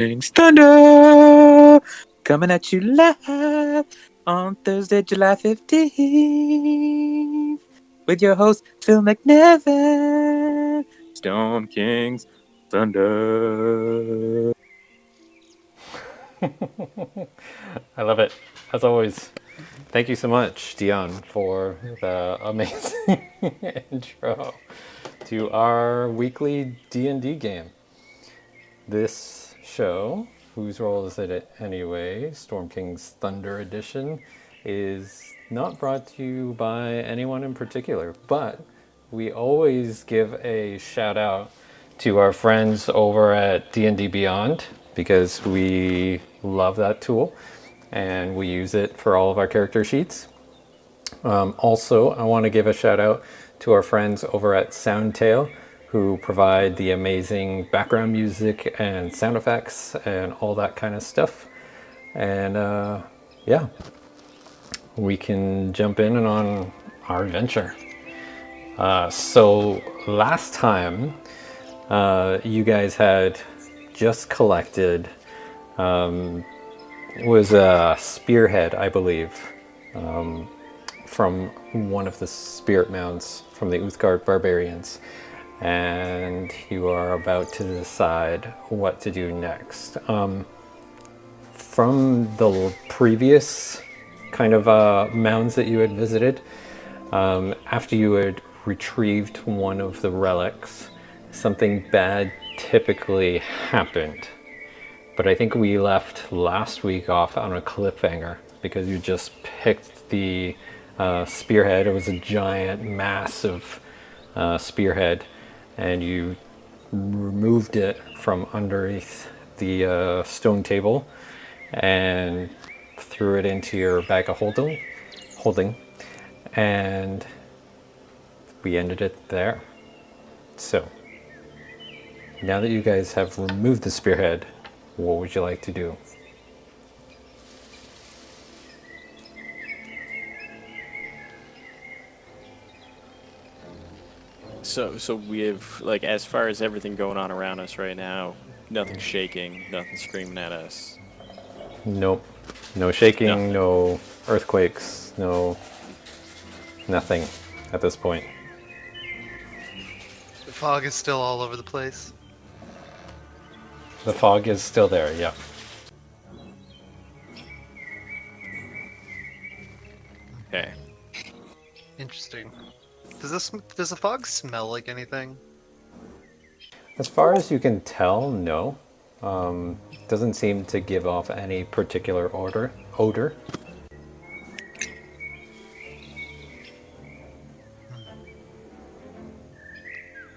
King's Thunder coming at you live on Thursday, July 15th with your host, Phil MacNevin. Storm King's Thunder. I love it. As always, thank you so much, Dion, for the amazing intro to our weekly D&D game. This show, whose role is it anyway, Storm King's Thunder Edition, is not brought to you by anyone in particular, but we always give a shout out to our friends over at D&D Beyond because we love that tool and we use it for all of our character sheets. Also, I want to give a shout out to our friends over at Soundtail who provide the amazing background music and sound effects and all that kind of stuff. And yeah, we can jump in and on our adventure. So last time, you guys had just collected, was a spearhead, I believe, from one of the spirit mounds from the Uthgard barbarians. And you are about to decide what to do next. From the previous kind of mounds that you had visited, after you had retrieved one of the relics, something bad typically happened. But I think we left last week off on a cliffhanger because you just picked the spearhead. It was a giant, massive spearhead, and you removed it from underneath the stone table and threw it into your bag of holding, and we ended it there. So now that you guys have removed the spearhead, what would you like to do? So we have, like, as far as everything going on around us right now, nothing's shaking, nothing screaming at us. Nope. No shaking, Nothing. no earthquakes, no nothing at this point. The fog is still all over the place. The fog is still there, yeah. Okay. Interesting. Does the fog smell like anything? As far as you can tell, no. Doesn't seem to give off any particular odor.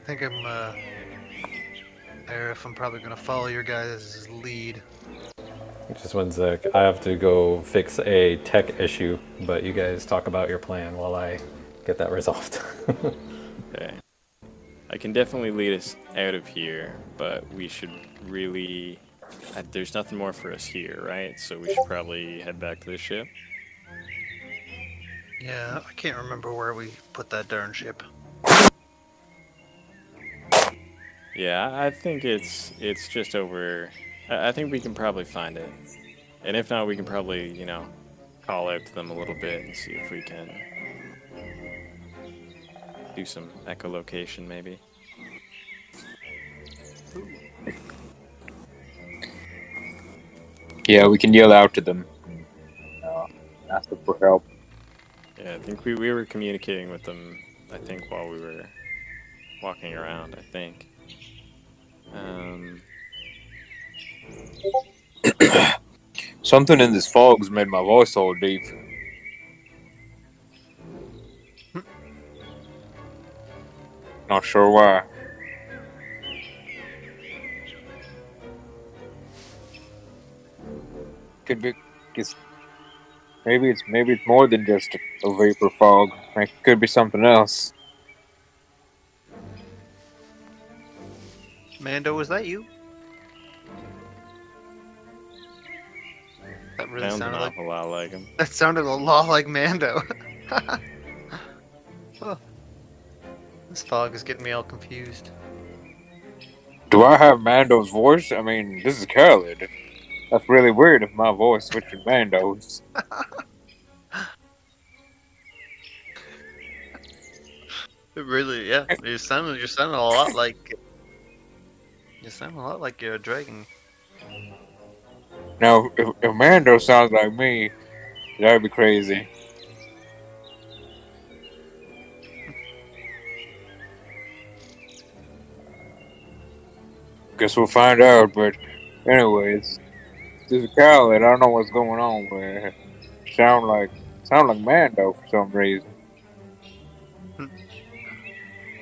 I think I'm probably gonna follow your guys' lead. Just one sec. I have to go fix a tech issue, but you guys talk about your plan while I get that resolved. Okay. I can definitely lead us out of here, but we should really... there's nothing more for us here, right? So we should probably head back to the ship. Yeah, I can't remember where we put that darn ship. Yeah, I think it's just over... I think we can probably find it. And if not, we can probably, call out to them a little bit and see if we can do some echolocation, maybe. Yeah, we can yell out to them. Ask them for help. Yeah, I think we were communicating with them, I think, while we were walking around, I think. Something in this fog's made my voice all deep. Not sure why. Could be, maybe it's more than just a vapor fog. It could be something else. Mando, was that you? That really Sounds an sounded like... awful lot like him. That sounded a lot like Mando. Oh, this fog is getting me all confused. Do I have Mando's voice? I mean, this is Khaled. That's really weird if my voice switched to Mando's. Really, yeah. You sound a lot like you're a dragon. Now, if Mando sounds like me, that'd be crazy. Guess we'll find out, but anyways, this is Khaled. I don't know what's going on with her. Sound like Mando for some reason.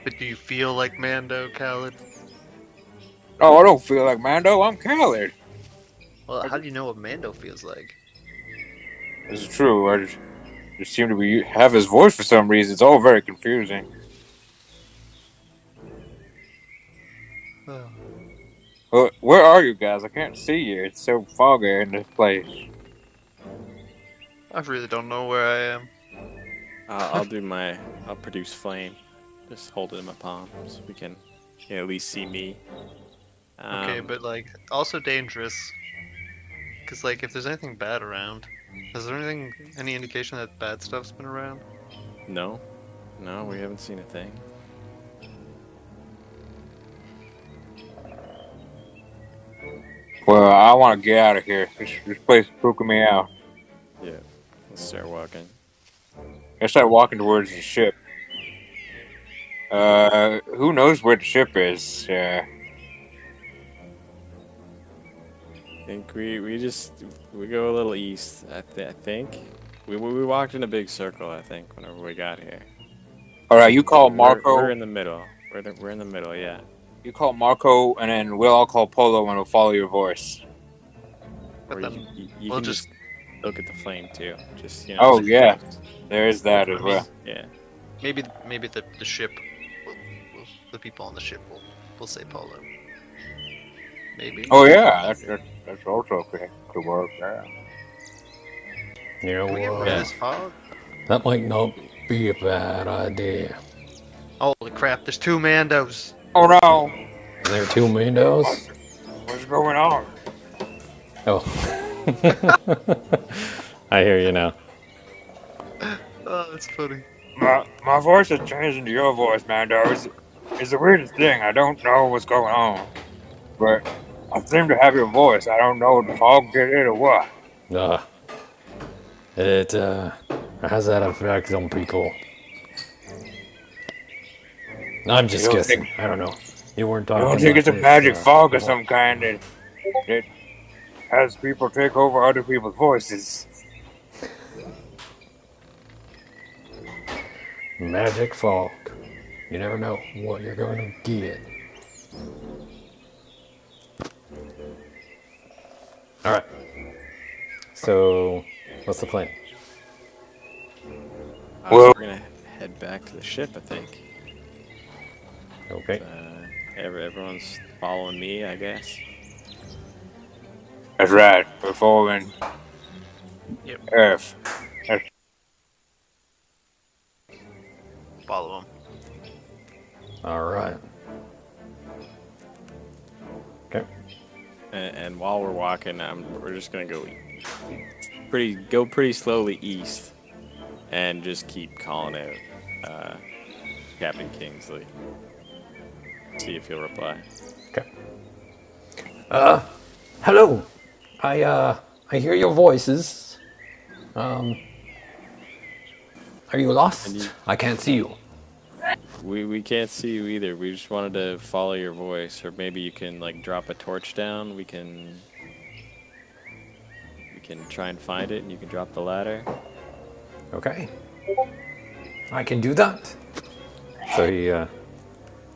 But do you feel like Mando, Khaled? No, I don't feel like Mando. I'm Khaled. Well, how do you know what Mando feels like? This is true. I just seem to have his voice for some reason. It's all very confusing. Oh. Where are you guys? I can't see you. It's so foggy in this place. I really don't know where I am. I'll produce flame. Just hold it in my palm so we can at least see me. Okay, but like also dangerous. Cause like if there's anything bad around, is there any indication that bad stuff's been around? No, we haven't seen a thing. Well, I want to get out of here. This place is spooking me out. Yeah, let's start walking. I start walking towards the ship. Who knows where the ship is? I think we go a little east. I think we walked in a big circle. I think whenever we got here. All right, you call Marco. We're in the middle. We're in the middle. Yeah. You call Marco, and then we'll all call Polo, and we'll follow your voice. But Or then you we'll can just just look at the flame too. Just Oh yeah, there is that as well. Yeah. maybe the ship, the people on the ship will say Polo. Maybe. Oh yeah, that's also could work. Yeah. You know Can we get rid what? of this fog? That might not be a bad idea. Holy crap! There's two Mandos. Oh no, Is there two windows? what's going on? Oh. I hear you now. Oh, that's funny. My voice has changed into your voice, Mando. It's the weirdest thing. I don't know what's going on, but I seem to have your voice. I don't know if the fog did it or what. It has that effect on people. I'm just You don't guessing. think- I don't know. You weren't I talking don't think about it's a this, magic fog of before. some kind that has people take over other people's voices. Magic fog. You never know what you're going to get. All right. So, what's the plan? Well- We're gonna head back to the ship. I think. Okay. Everyone's following me, I guess. That's right. We're following Yep. F. Follow him. All right. Okay. And while we're walking, we're just gonna go pretty slowly east, and just keep calling out Captain Kingsley. See if he'll reply. Okay. Hello. I hear your voices. Are you lost? And you- I can't see you. We can't see you either. We just wanted to follow your voice, or maybe you can like drop a torch down. We can try and find it, and you can drop the ladder. Okay. I can do that. So he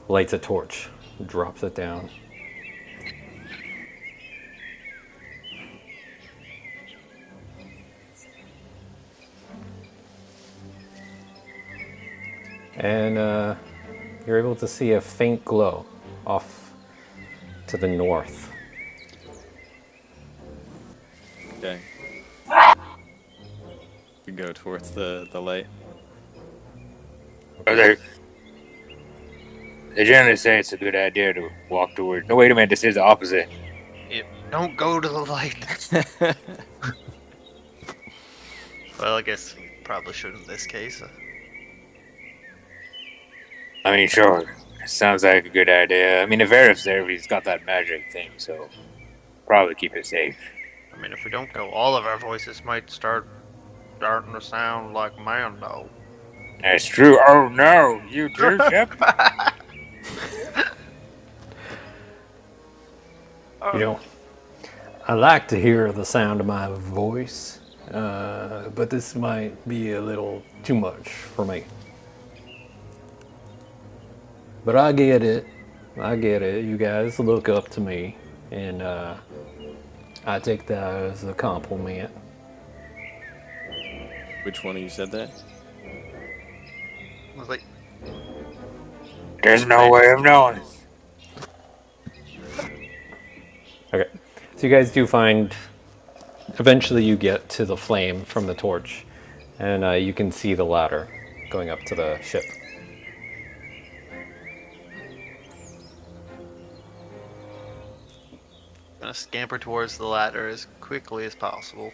lights a torch, drops it down. And you're able to see a faint glow off to the north. Okay. We go towards the light. Okay. They generally say it's a good idea to walk toward. No, wait a minute. This is the opposite. Don't go to the light. Well, I guess we probably should in this case. I mean, sure. It sounds like a good idea. I mean, if Eric's there, he's got that magic thing, so probably keep it safe. I mean, if we don't go, all of our voices might starting to sound like Mando. That's true. Oh no, you too, Shep? You know, I like to hear the sound of my voice, but this might be a little too much for me. But I get it. I get it. You guys look up to me, and I take that as a compliment. Which one of you said that? I was like, There's no way of knowing. Okay, so you guys do find, eventually you get to the flame from the torch, and you can see the ladder going up to the ship. gonna scamper towards the ladder as quickly as possible.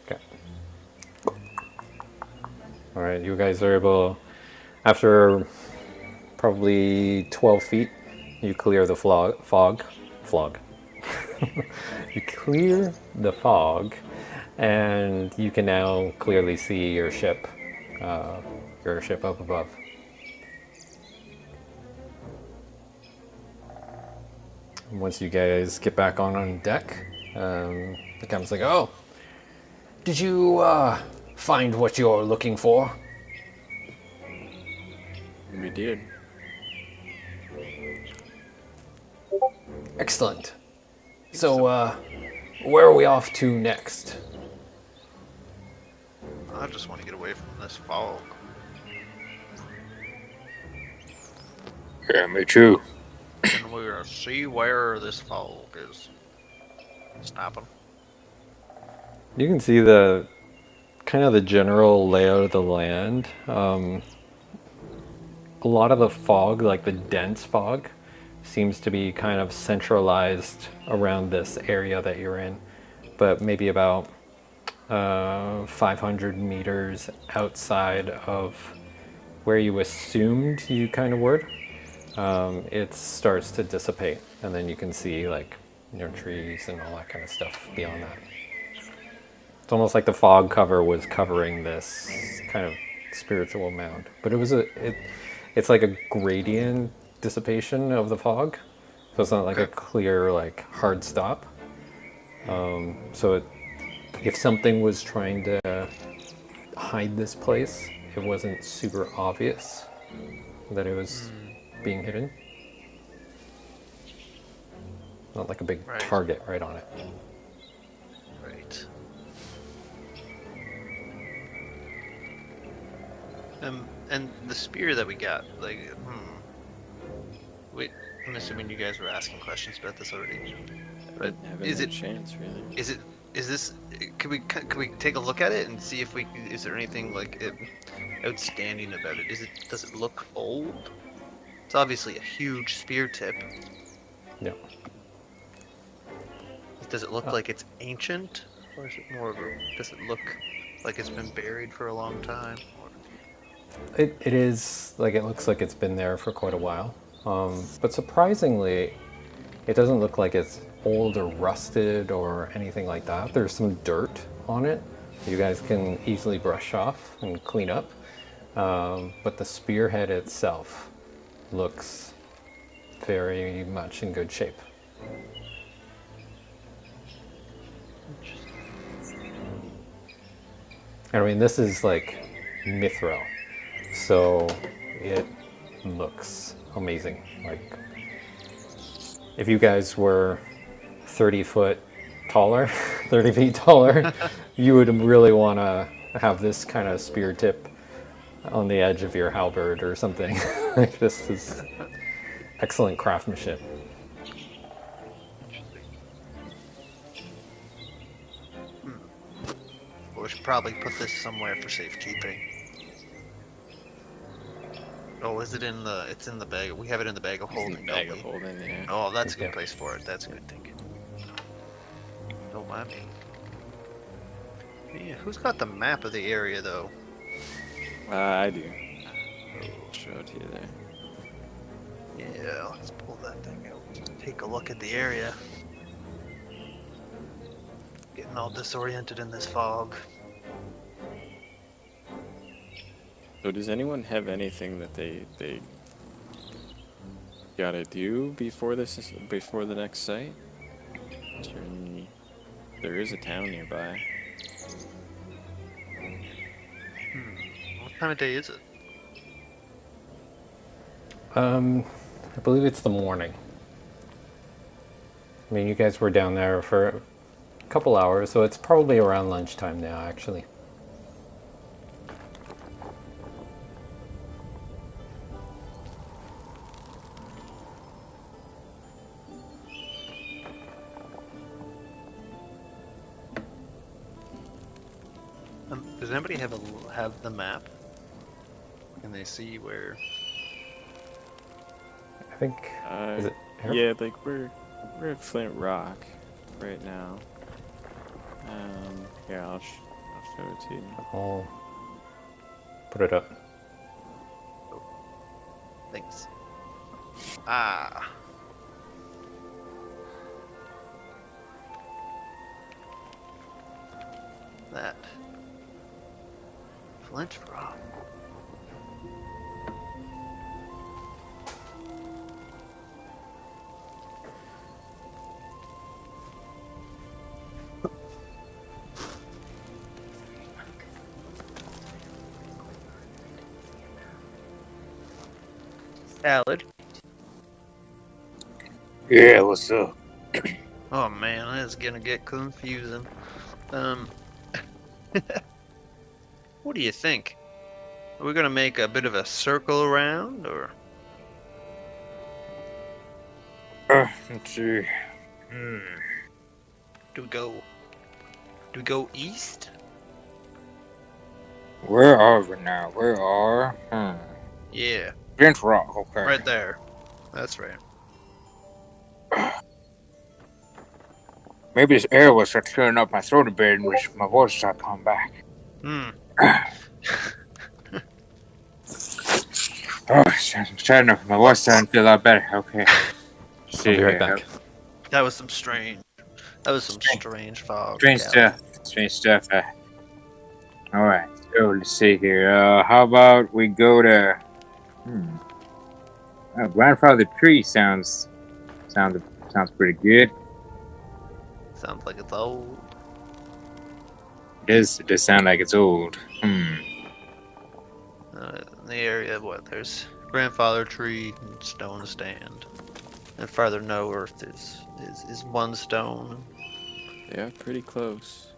Okay. All right, you guys are able, after probably 12 feet, you clear the fog. You clear the fog, and you can now clearly see your ship up above. And once you guys get back on deck, the captain's like, "Oh, did you find what you're looking for?" We did. Excellent. So, where are we off to next? I just want to get away from this fog. Yeah, me too. And we're gonna see where this fog is stopping. You can see the kind of the general layout of the land. A lot of the fog, like the dense fog, seems to be kind of centralized around this area that you're in, but maybe about 500 meters outside of where you assumed you kind of were. It starts to dissipate, and then you can see trees and all that kind of stuff beyond that. It's almost like the fog cover was covering this kind of spiritual mound, but it's like a gradient dissipation of the fog, so it's not like a clear hard stop. If something was trying to hide this place, it wasn't super obvious that it was being hidden. Not like a big target right on it. Right. And the spear that we got, wait, I'm assuming you guys were asking questions about this already. But is it chance really? Is this? Can we take a look at it and see if is there anything outstanding about it? Does it look old? It's obviously a huge spear tip. Yeah. Does it look like it's ancient, or is it more of does it look like it's been buried for a long time? It is it looks like it's been there for quite a while, but surprisingly, it doesn't look like it's old or rusted or anything like that. There's some dirt on it you guys can easily brush off and clean up, but the spearhead itself looks very much in good shape. I mean, this is mithril, so it looks amazing. If you guys were 30 feet taller, you would really want to have this kind of spear tip on the edge of your halberd or something. This is excellent craftsmanship. Well, we should probably put this somewhere for safekeeping. Oh, is it in the? It's in the bag. We have it in the bag of It's in holding. the bag Don't of we? holding, yeah. Oh, that's a good Yeah. place for it. That's a good thinking. Don't mind me. Yeah, who's got the map of the area though? I do. Oh, Show it to you there. yeah. Let's pull that thing out. Take a look at the area. Getting all disoriented in this fog. So does anyone have anything that they gotta do before before the next site? Is there any? There is a town nearby. What time of day is it? I believe it's the morning. I mean, you guys were down there for a couple hours, so it's probably around lunchtime now, actually. Does anybody have the map? Can they see where? I think. Is it? Yeah, like we're at Flint Rock right now. Here I'll show it to you. I'll put it up. Thanks. Ah. That. Flint Rock. Salad. Yeah, what's up? Oh man, that's gonna get confusing. What do you think? Are we gonna make a bit of a circle around, or Let's see. do we go? Do we go east? Where are we now? Where are? Yeah, Flint Rock, okay. right there. That's right. Maybe this air will start clearing up my throat a bit, in which my voice start coming back. Hmm. Oh, I'm starting to, my voice starting to feel a lot better. Okay. See I'll be right here. back. That was some strange. That was some strange fog. Strange Galley. stuff. Strange stuff. Alright, so let's see here. How about we go to... Grandfather Tree sounds pretty good. Sounds like it's old. It does sound like it's old. In the area, what? There's grandfather tree and stone stand, and farther north is one stone. Yeah, pretty close.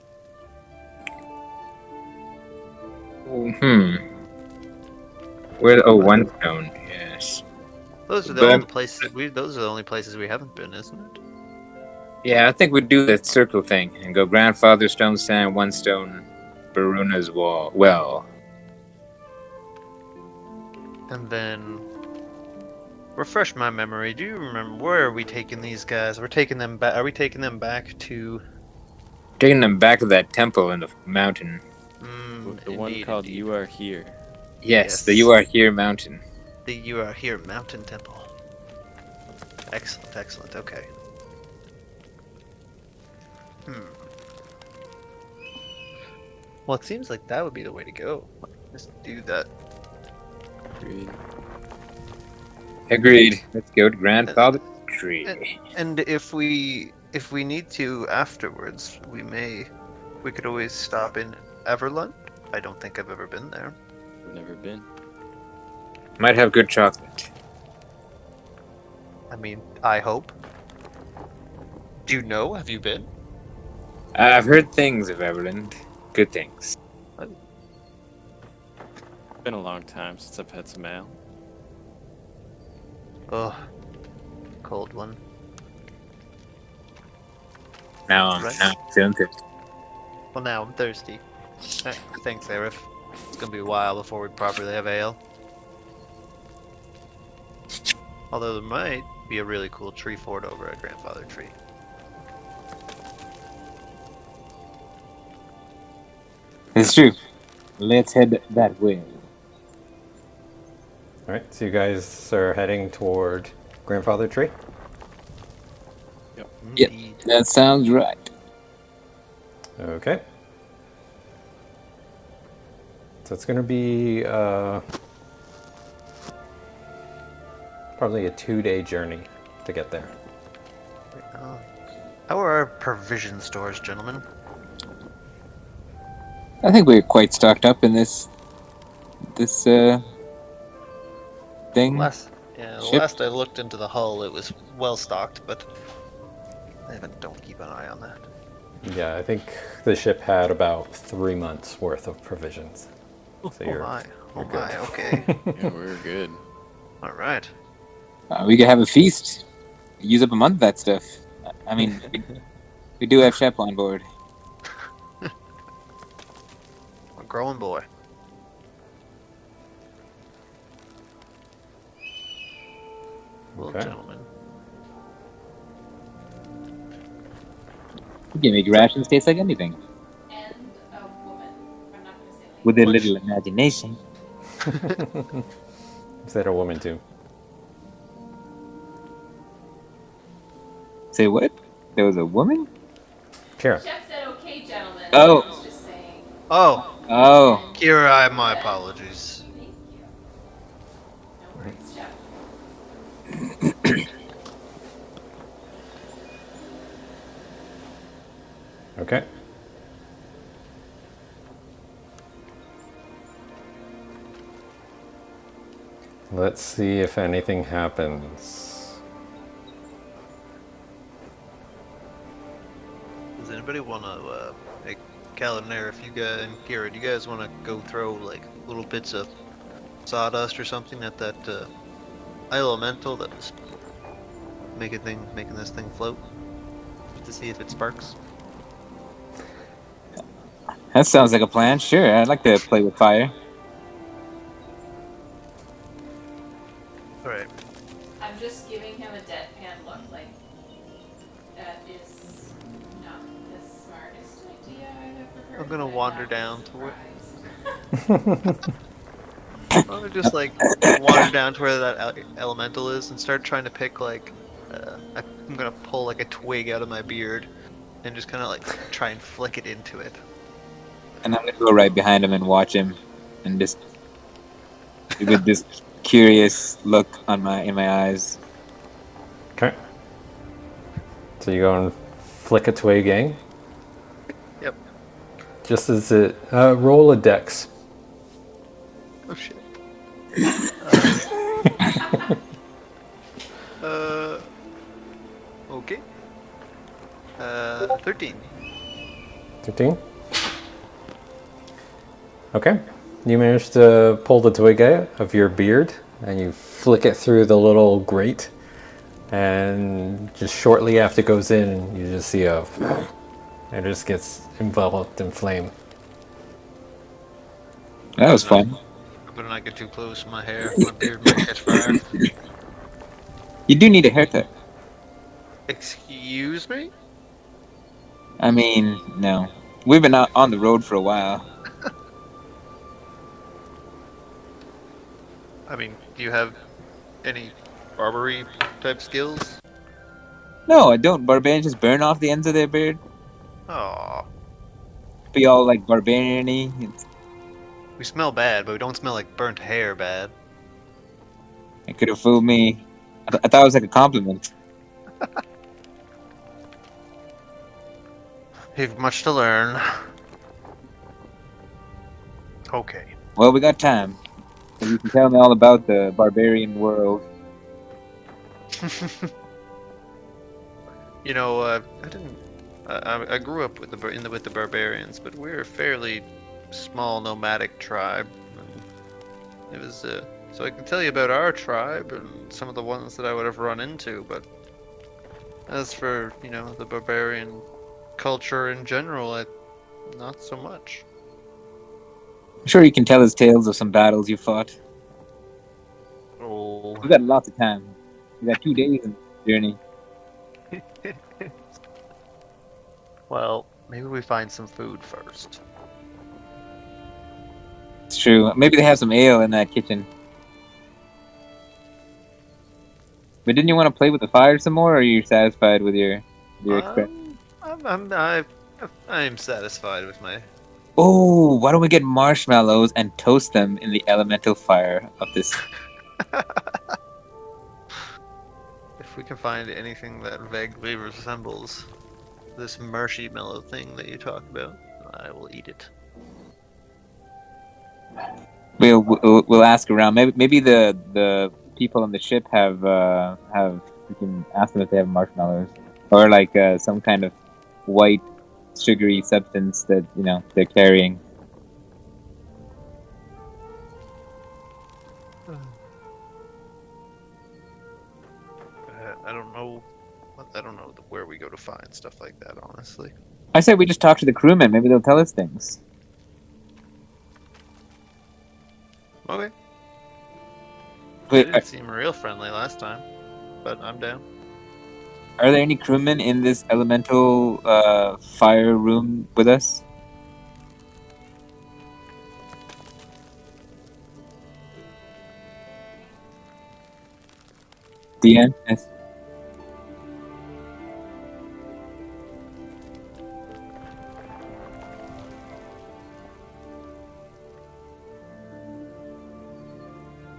Where? Oh, one stone. Yes. Those are But- all the places we. Those are the only places we haven't been, isn't it? Yeah, I think we'd do that circle thing and go grandfather stone stand, one stone, Baruna's wall. Well, And then refresh my memory. Do you remember where are we taking these guys? We're taking them back. Are we taking them back to? taking them back to that temple in the mountain. The one Indeed, called indeed. You Are Here. Yes, the Yes. You Are Here mountain. The You Are Here Mountain Temple. Excellent, excellent. Okay. Well, it seems like that would be the way to go. Just do that. Agreed. Agreed. Let's go to grandfather tree. And if we need to afterwards, we could always stop in Everlund. I don't think I've ever been there. I've never been. Might have good chocolate. I mean, I hope. Do you know? Have you been? I've heard things of Everland. Good things. It's been a long time since I've had some ale. Oh, cold one. Now I'm Right. feeling thirsty. Well, now I'm thirsty. Thanks, Arif. It's gonna be a while before we properly have ale. Although there might be a really cool tree fort over at Grandfather Tree. It's true. Let's head that way. All right, so you guys are heading toward Grandfather Tree. Yep. Yep, Indeed. that sounds right. Okay. So it's going to be probably a 2-day journey to get there. How are our provision stores, gentlemen? I think we're quite stocked up in this thing. Ship. Last I looked into the hull, it was well stocked, but don't keep an eye on that. Yeah, I think the ship had about 3 months worth of provisions. So Oh my, good. okay. Yeah, we're good. All right. We could have a feast. Use up a month of that stuff. I mean, we do have Shep on board. A growing boy. Well, Okay. gentlemen. You can make rations taste like anything. And a woman. I'm not going to say like. With a little imagination. Is that a woman too? Say what? There was a woman? Kara. Chef said, "Okay, gentlemen." Oh. I was just saying. Oh, Oh. Kira, my apologies. Thank you. No worries, Chef. Okay. Let's see if anything happens. Does anybody want to, like, Calendar, if you guys, and Kira, do you guys want to go throw, like, little bits of sawdust or something at that, elemental that was making this thing float? Just to see if it sparks? That sounds like a plan. Sure, I'd like to play with fire. Alright. I'm just giving him a deadpan look, like that is not the smartest idea I've ever heard. I'm gonna but wander not down to it. surprised. I'll just, like, wander down to where that elemental is and start trying to pick, like, I'm gonna pull, like, a twig out of my beard and just kind of, like, try and flick it into it. And I'm gonna go right behind him and watch him, and just with this curious look in my eyes. Okay. So you go and flick a twig, gang. Yep. Just as it roll a dex. Oh shit. Okay. 13. 13. Okay. You manage to pull the twig out of your beard and you flick it through the little grate. And just shortly after it goes in, you just see it just gets enveloped in flame. That was fun. I better not get too close. My beard might catch fire. You do need a haircut. Excuse me? I mean, no. We've been out on the road for a while. I mean, do you have any barbery type skills? No, I don't. Barbarians just burn off the ends of their beard. Aw. Be all like barbarian-y. We smell bad, but we don't smell like burnt hair bad. It could have fooled me. I thought it was like a compliment. You've much to learn. Okay. Well, we got time. So you can tell me all about the barbarian world. You know, I didn't. I grew up with the barbarians, but we're a fairly small nomadic tribe. And it was so I can tell you about our tribe and some of the ones that I would have run into. But as for the barbarian culture in general, not so much. I'm sure you can tell us tales of some battles you fought. Oh, We got lots of time. We got 2 days in this journey. Well, maybe we find some food first. It's true. Maybe they have some ale in that kitchen. But didn't you want to play with the fire some more, or are you satisfied with your express? I'm satisfied with my. Oh, why don't we get marshmallows and toast them in the elemental fire of this? If we can find anything that vaguely resembles this marshmallow thing that you talk about, I will eat it. We'll ask around. Maybe the people on the ship have we can ask them if they have marshmallows or like some kind of white sugary substance that they're carrying. I don't know. I don't know where we go to find stuff like that, honestly. I said we just talk to the crewmen. Maybe they'll tell us things. Okay. Wait, They didn't seem real friendly last time, but I'm down. are there any crewmen in this elemental fire room with us? DN? Yes.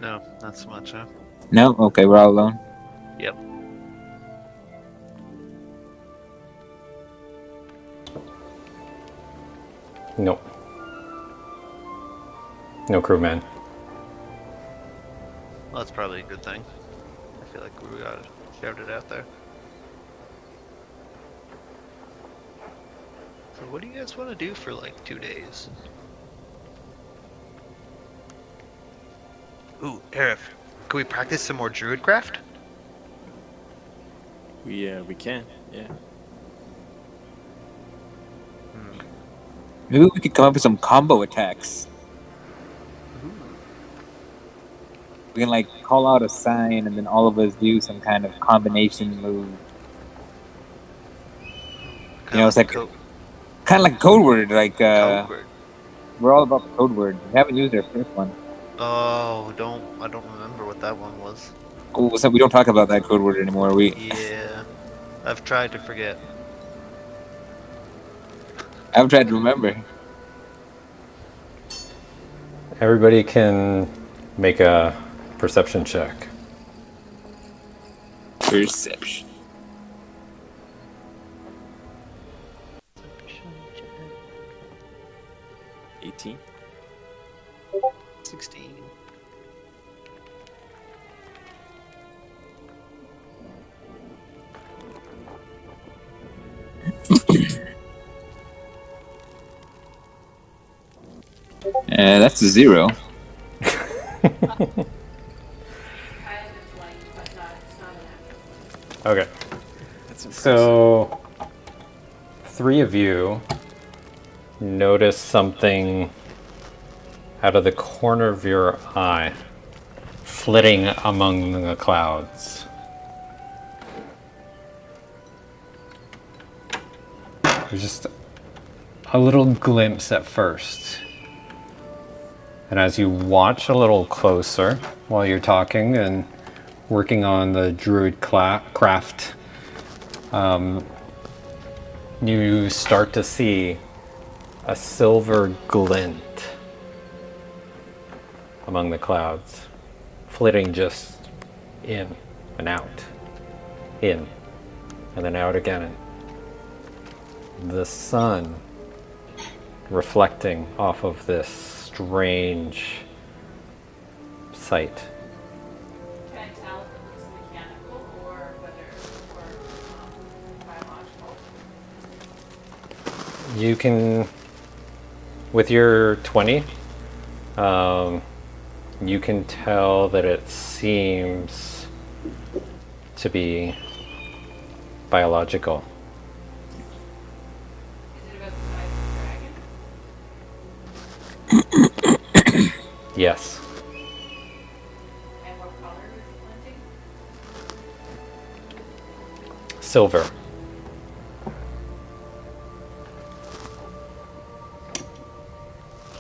No, not so much, huh? No? Okay, we're all alone. Yep. Nope. No crewman. Well, that's probably a good thing. I feel like we got to shout it out there. So what do you guys want to do for like 2 days? Ooh, Arif, can we practice some more druidcraft? We can, yeah. Maybe we could come up with some combo attacks. We can like call out a sign and then all of us do some kind of combination move. It's like kind of like code word. Like code word. we're all about the code word. We haven't used our first one. Oh, I don't remember what that one was. Oh, so we don't talk about that code word anymore. Yeah, I've tried to forget. I've tried to remember. Everybody can make a perception check. Perception. 18. 16. That's a 0. I have a 20, but it's not an actual. Okay. That's impressive. So, 3 of you notice something out of the corner of your eye, flitting among the clouds. There's just a little glimpse at first. And as you watch a little closer while you're talking and working on the druid craft, you start to see a silver glint among the clouds, flitting just in and out, in and then out again. The sun reflecting off of this strange sight. Can I tell if it looks mechanical or whether biological? You can, with your 20, you can tell that it seems to be biological. Is it about the size of a dragon? Yes. And what color is it glinting? silver. Can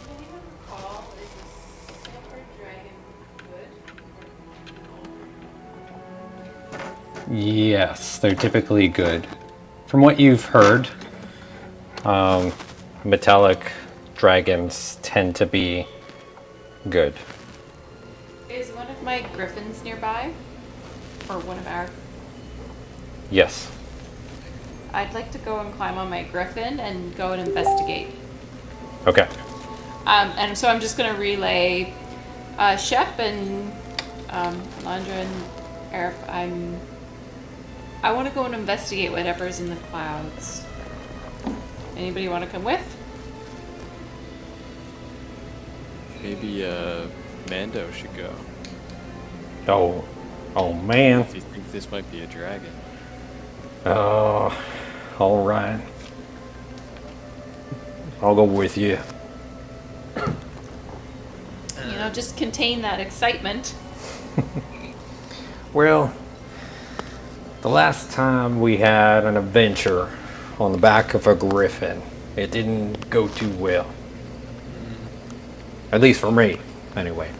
anyone recall, is a silver dragon good? Yes, they're typically good. From what you've heard, metallic dragons tend to be good. Is one of my griffins nearby? Or one of our... Yes. I'd like to go and climb on my griffin and go and investigate. Okay. And so I'm just going to relay Shep and Landra and Eric. I want to go and investigate whatever's in the clouds. Anybody want to come with? Maybe Mando should go. Oh man. If you think this might be a dragon. Oh, all right. I'll go with you. You know, just contain that excitement. Well, the last time we had an adventure on the back of a griffin, it didn't go too well. At least for me, anyway.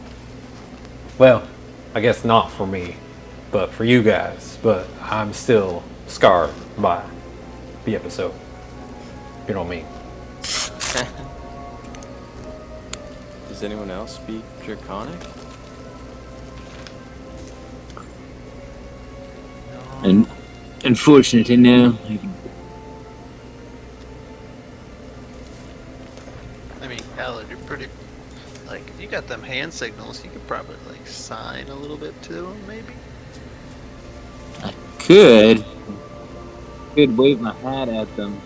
Well, I guess not for me, but for you guys. But I'm still scarred by the episode. You know what I mean? Does anyone else speak Draconic? And unfortunately, no. I mean, Khaled, you're pretty. Like, you got them hand signals. You could probably like sign a little bit to them, maybe. Could wave my hat at them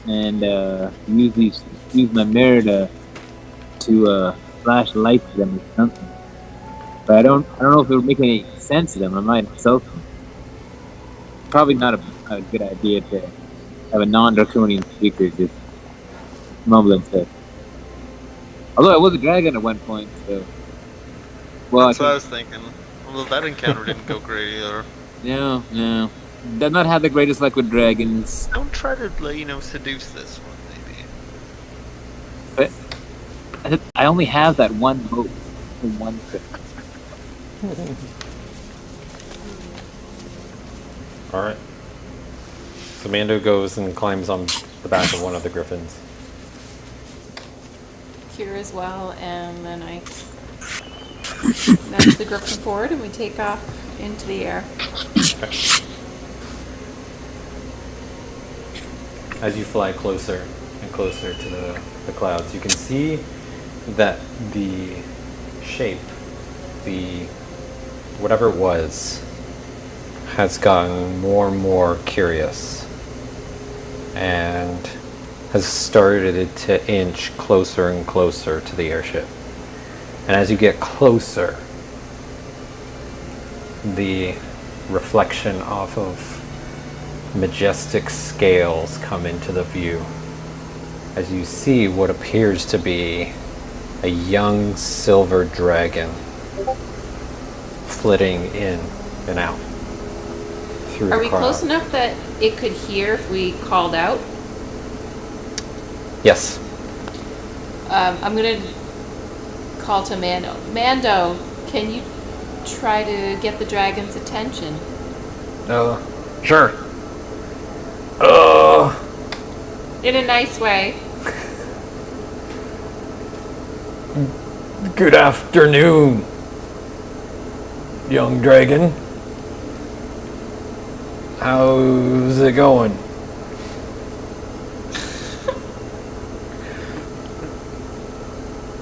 and use my mirror to flash light to them or something. But I don't know if it would make any sense to them. I might insult them. Probably not a good idea to have a non-draconian speaker just mumbling stuff. Although I was a dragon at one point, so. Well, That's what I was thinking. Well, that encounter didn't go great either. No. Did not have the greatest luck with dragons. Don't try to, like, seduce this one, maybe. But I only have that one hope in one trip. Alright. So Mando goes and climbs on the back of one of the griffins. Cure as well, and then I nudge the griffin forward and we take off into the air. As you fly closer and closer to the clouds, you can see that the shape, whatever it was, has gotten more and more curious and has started to inch closer and closer to the airship. And as you get closer, the reflection off of majestic scales come into the view as you see what appears to be a young silver dragon flitting in and out through Are the we crowd. close enough that it could hear if we called out? Yes. I'm gonna call to Mando. Mando, can you try to get the dragon's attention? Sure. In a nice way. Good afternoon, young dragon. How's it going?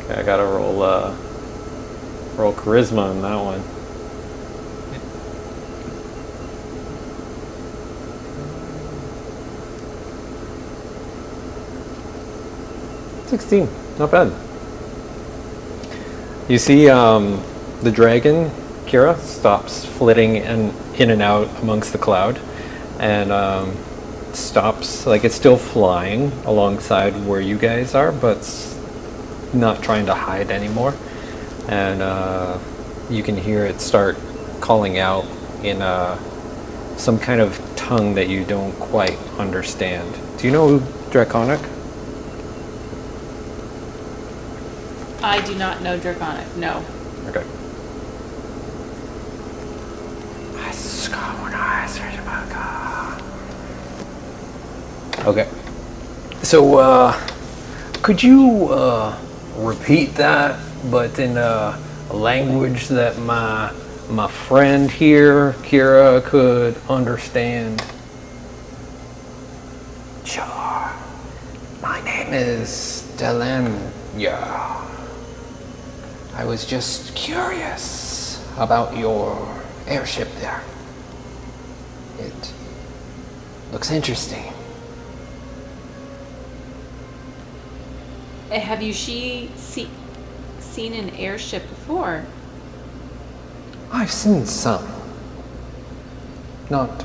Okay, I gotta roll charisma on that one. 16, not bad. You see the dragon, Kira, stops flitting in and out amongst the cloud and stops, like it's still flying alongside where you guys are, but it's not trying to hide anymore. And you can hear it start calling out in some kind of tongue that you don't quite understand. Do you know Draconic? I do not know Draconic, no. Okay. Okay. So, could you repeat that, but in a language that my friend here, Kira, could understand? Sure. My name is Delanya. I was just curious about your airship there. It looks interesting. Have you seen an airship before? I've seen some. Not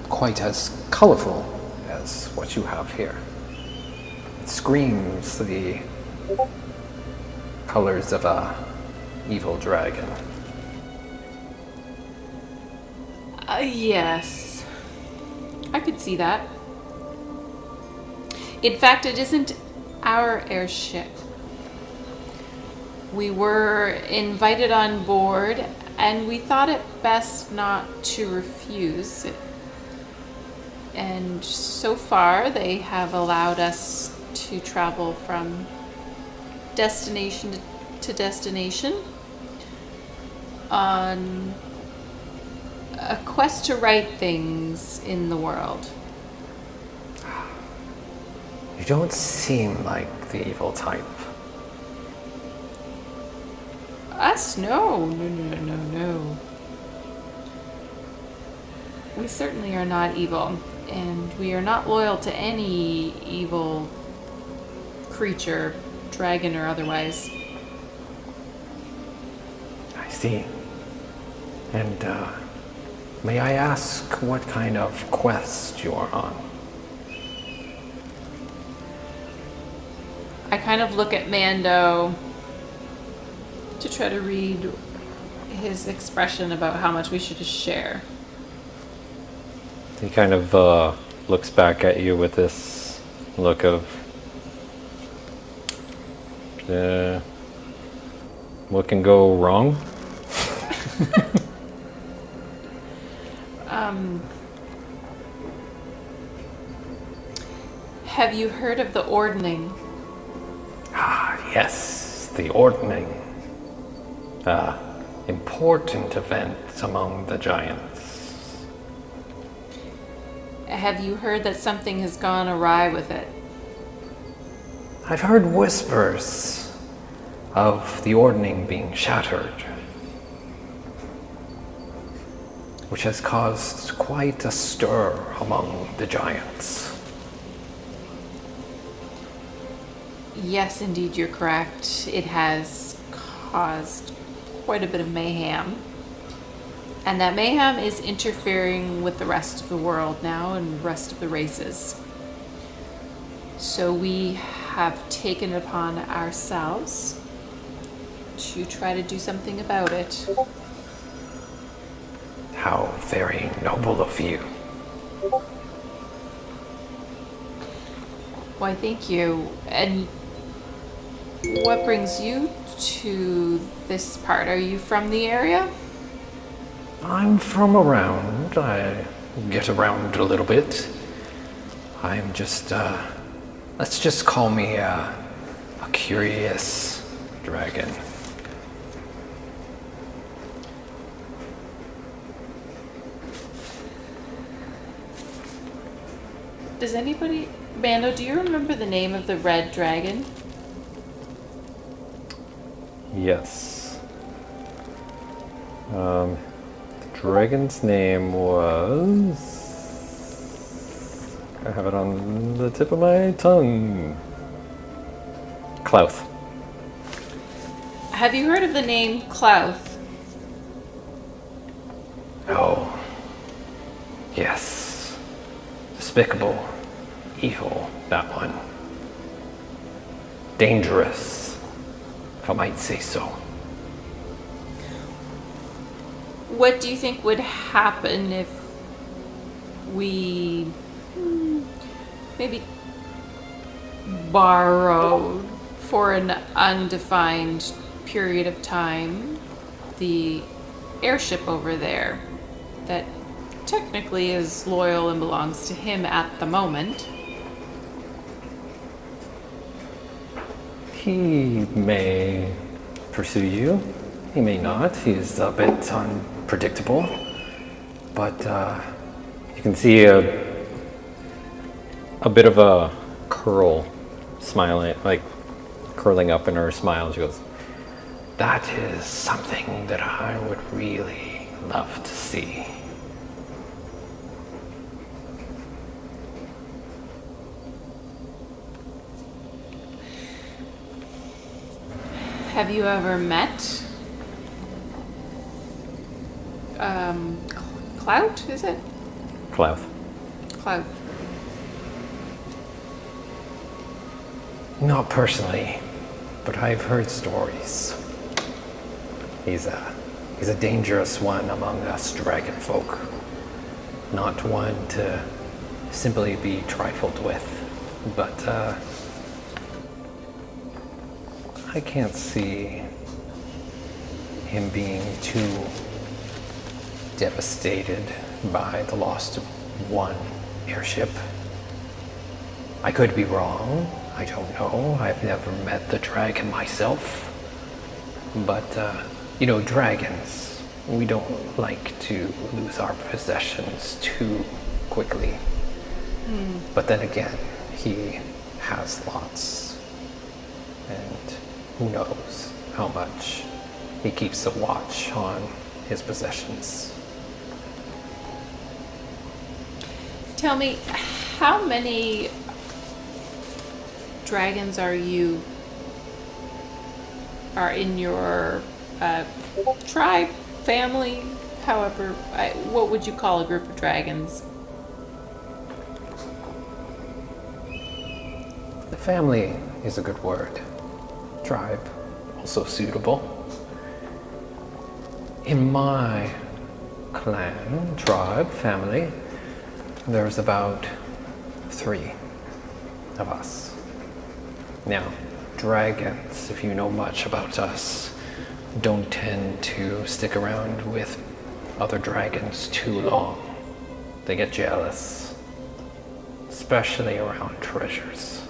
quite as colorful as what you have here. It screams the colors of a evil dragon. Yes. I could see that. In fact, it isn't our airship. We were invited on board, and we thought it best not to refuse. And so far, they have allowed us to travel from destination to destination on a quest to right things in the world. You don't seem like the evil type. Us? No. We certainly are not evil, and we are not loyal to any evil creature, dragon or otherwise. I see. And, may I ask what kind of quest you're on? I kind of look at Mando to try to read his expression about how much we should share. He kind of looks back at you with this look of, what can go wrong? Have you heard of the ordning? Ah, yes, the ordning. Important event among the giants. Have you heard that something has gone awry with it? I've heard whispers of the ordning being shattered, which has caused quite a stir among the giants. Yes, indeed, you're correct. It has caused quite a bit of mayhem. And that mayhem is interfering with the rest of the world now and the rest of the races. So we have taken it upon ourselves to try to do something about it. How very noble of you. Why, thank you. And what brings you to this part? Are you from the area? I'm from around. I get around a little bit. I'm just, let's just call me a curious dragon. Does anybody... Mando, do you remember the name of the red dragon? Yes. The dragon's name was... I have it on the tip of my tongue. Clouth. Have you heard of the name Clouth? Oh. Yes. Despicable. Evil, that one. Dangerous, if I might say so. What do you think would happen if we maybe borrowed for an undefined period of time the airship over there that technically is loyal and belongs to him at the moment. He may pursue you. He may not. He's a bit unpredictable. But you can see a bit of a curl smiling, like curling up in her smile. She goes, "That is something that I would really love to see." Have you ever met Clout, is it? Clouth. Clout. Not personally, but I've heard stories. He's a dangerous one among us dragon folk. Not one to simply be trifled with, but I can't see him being too devastated by the loss of one airship. I could be wrong. I don't know. I've never met the dragon myself. But, dragons, we don't like to lose our possessions too quickly. But then again, he has lots. And who knows how much he keeps a watch on his possessions. Tell me, how many dragons are in your tribe, family, however, what would you call a group of dragons? The family is a good word. Tribe, also suitable. In my clan, tribe, family, there's about 3 of us. Now, dragons, if you know much about us, don't tend to stick around with other dragons too long. They get jealous, especially around treasures.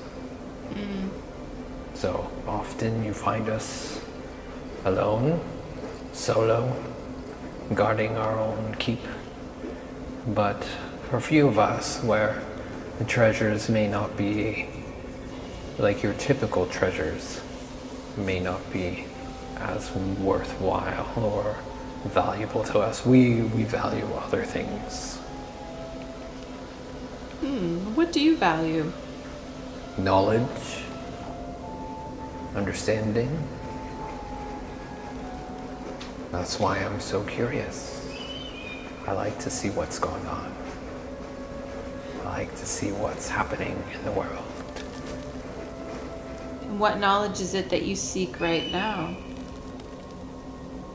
So often you find us alone, solo, guarding our own keep. But for a few of us, where the treasures may not be like your typical treasures, may not be as worthwhile or valuable to us, we value other things. What do you value? Knowledge, understanding. That's why I'm so curious. I like to see what's going on. I like to see what's happening in the world. And what knowledge is it that you seek right now?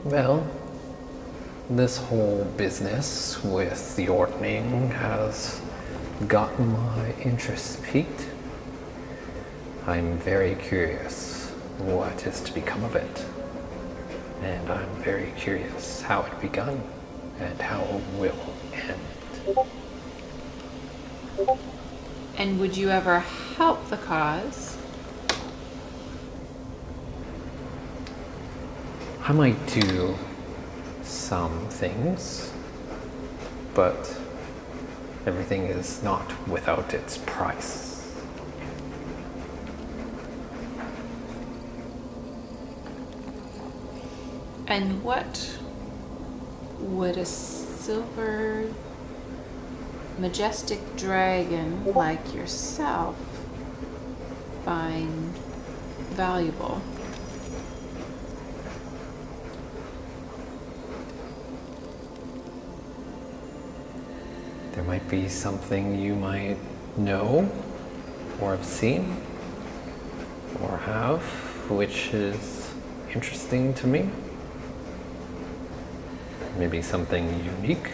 Well, this whole business with the ordning has gotten my interest piqued. I'm very curious what is to become of it. And I'm very curious how it begun and how it will end. And would you ever help the cause? I might do some things, but everything is not without its price. And what would a silver, majestic dragon like yourself find valuable? There might be something you might know or have seen or have, which is interesting to me. Maybe something unique.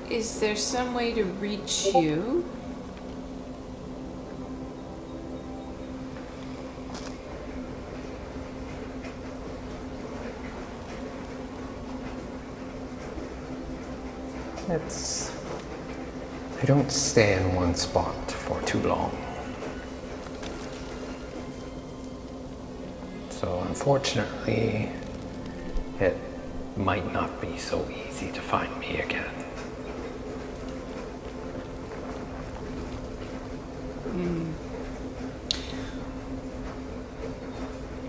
Is there some way to reach you? I don't stay in one spot for too long. So unfortunately, it might not be so easy to find me again.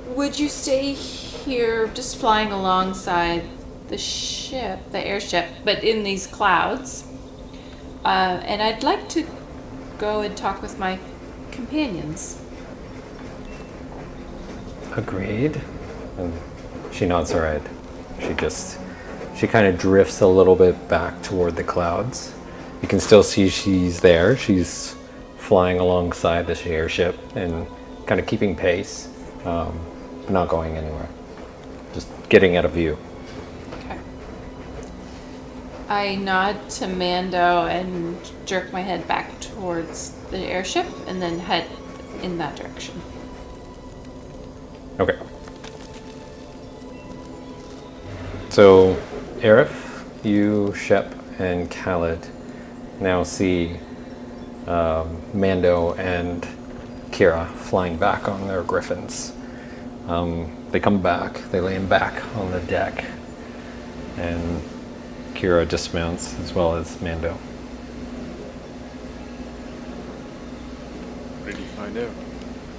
Would you stay here just flying alongside the ship, the airship, but in these clouds? And I'd like to go and talk with my companions. Agreed. And she nods her head. She kind of drifts a little bit back toward the clouds. You can still see she's there. She's flying alongside this airship and kind of keeping pace, but not going anywhere. Just getting out of view. Okay. I nod to Mando and jerk my head back towards the airship and then head in that direction. Okay. So, Arif, you, Shep, and Khaled now see Mando and Kira flying back on their griffins. They come back, they land back on the deck, and Kira dismounts as well as Mando. What did you find out?